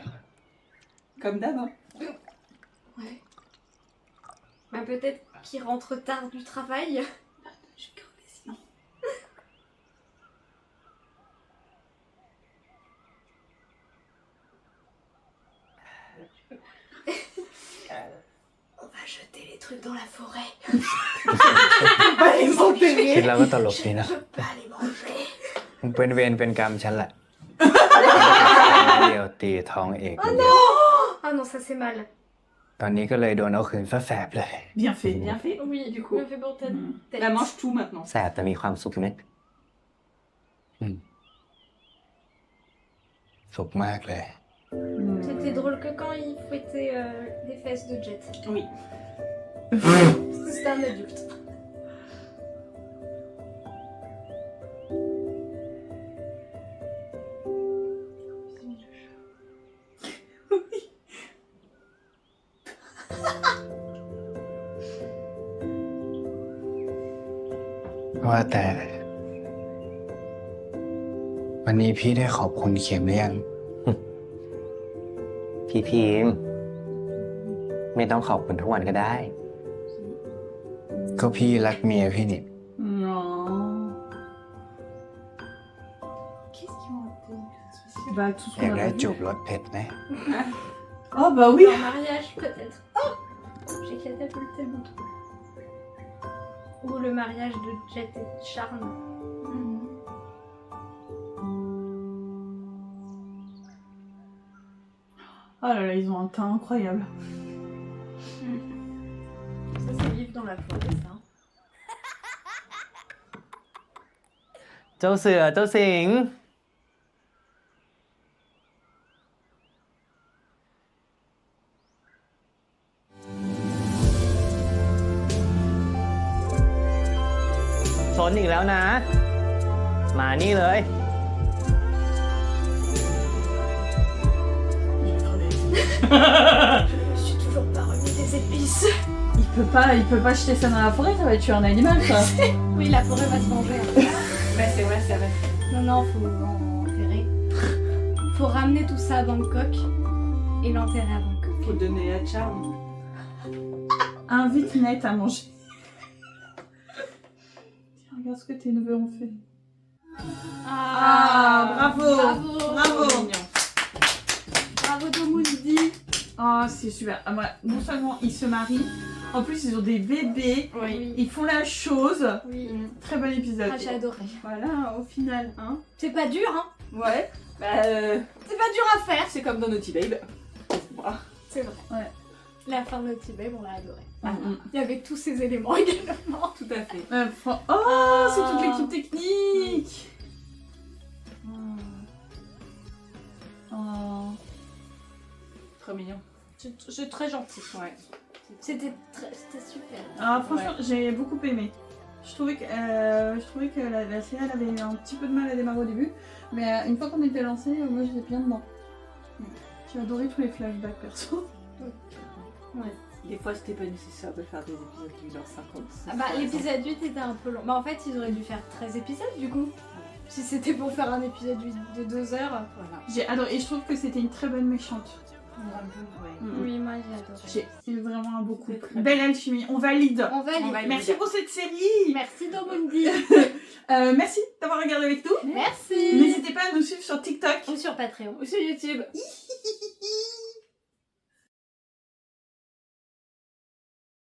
Comme d'hab. Hein. Ouais. Bah, peut-être qu'ils rentrent tard du travail. Je vais crever sinon. On va jeter les trucs dans la forêt. Pas les enterrer. คิดแล้วก็ตลกดีนะ Je peux pas les manger. มึงเป็นเวรเป็นกรรมฉันแหละ เดียวตีท้องเอกคนเดียว Ah non, ça c'est mal. ตอนนี้ก็เลยโดนเอาคืนซะแสบเลย Bien fait. Bien fait. Oui, Du coup. me fais pour ta tête. Là, mange tout maintenant. แสบแต่มีความสุขไหม สุขมากเลย C'était drôle que quand il fouettait les fesses de Jet. Oui. Parce que c'était un adulte. Oui. ว่าแต่ วันนี้พี่ได้ขอบคุณเข็มหรือยัง พี่พิมพ์ไม่ต้องขอบคุณทุกวันก็ได้ ก็พี่รักเมียพี่นี่ Non. Qu'est-ce qu'ils ont appris Bah, tout ce อยาก qu'on ได้ a จู vu. บรสเผ็ดไหม Oh bah oui. En mariage, peut-être. Oh, j'ai catapulté mon truc. Ou le mariage de Jet et Charles. Oh là là, ils ont un teint incroyable. Ça, c'est vivre dans la forêt, ça. เจ้าเสือเจ้าสิงห์ สนอีกแล้วนะ มานี่เลย Je suis toujours pas remis des épices. Il peut pas jeter ça dans la forêt, ça va tuer un animal, ça. Oui, la forêt va se manger. Bah c'est vrai, ça va. Non, faut enterrer. Faut ramener tout ça à Bangkok et l'enterrer à Bangkok. Faut donner à Charles. Invite Net à manger. Tiens, regarde ce que tes neveux ont fait. Bravo. Bravo Tomundi. Oh, c'est super. Ah, voilà. Non seulement ils se marient, en plus ils ont des bébés, Oui. ils font la chose. Oui. Très bon épisode. Ah, j'ai adoré. Voilà, au final, hein. C'est pas dur, hein. Ouais. C'est pas dur à faire. C'est comme dans Naughty Babe. C'est vrai. Ouais. La fin de Naughty Babe, on l'a adoré. Mm. Il y avait tous ces éléments également. Tout à fait. Oh, c'est toute l'équipe technique. Oh. Trop mignon. C'est très gentil. Ouais. C'était super. Ah, franchement, j'ai beaucoup aimé. Je trouvais que la série elle avait un petit peu de mal à démarrer au début, mais une fois qu'on était lancé, moi j'étais bien dedans. J'ai adoré tous les flashbacks perso. Ouais. Des fois c'était pas nécessaire de faire des épisodes d'une heure 50. Ah bah l'épisode 8 était un peu long. Bah en fait ils auraient dû faire 13 épisodes du coup. Si c'était pour faire un épisode 8 de 2 heures. Voilà. J'ai adoré et je trouve que c'était une très bonne méchante. Oui, moi j'ai adoré. C'est vraiment un beau couple. Belle alchimie, on valide. On valide. Merci pour cette série. Merci Domundi. Merci d'avoir regardé avec nous. Merci. N'hésitez pas à nous suivre sur TikTok Ou sur Patreon. Ou sur YouTube.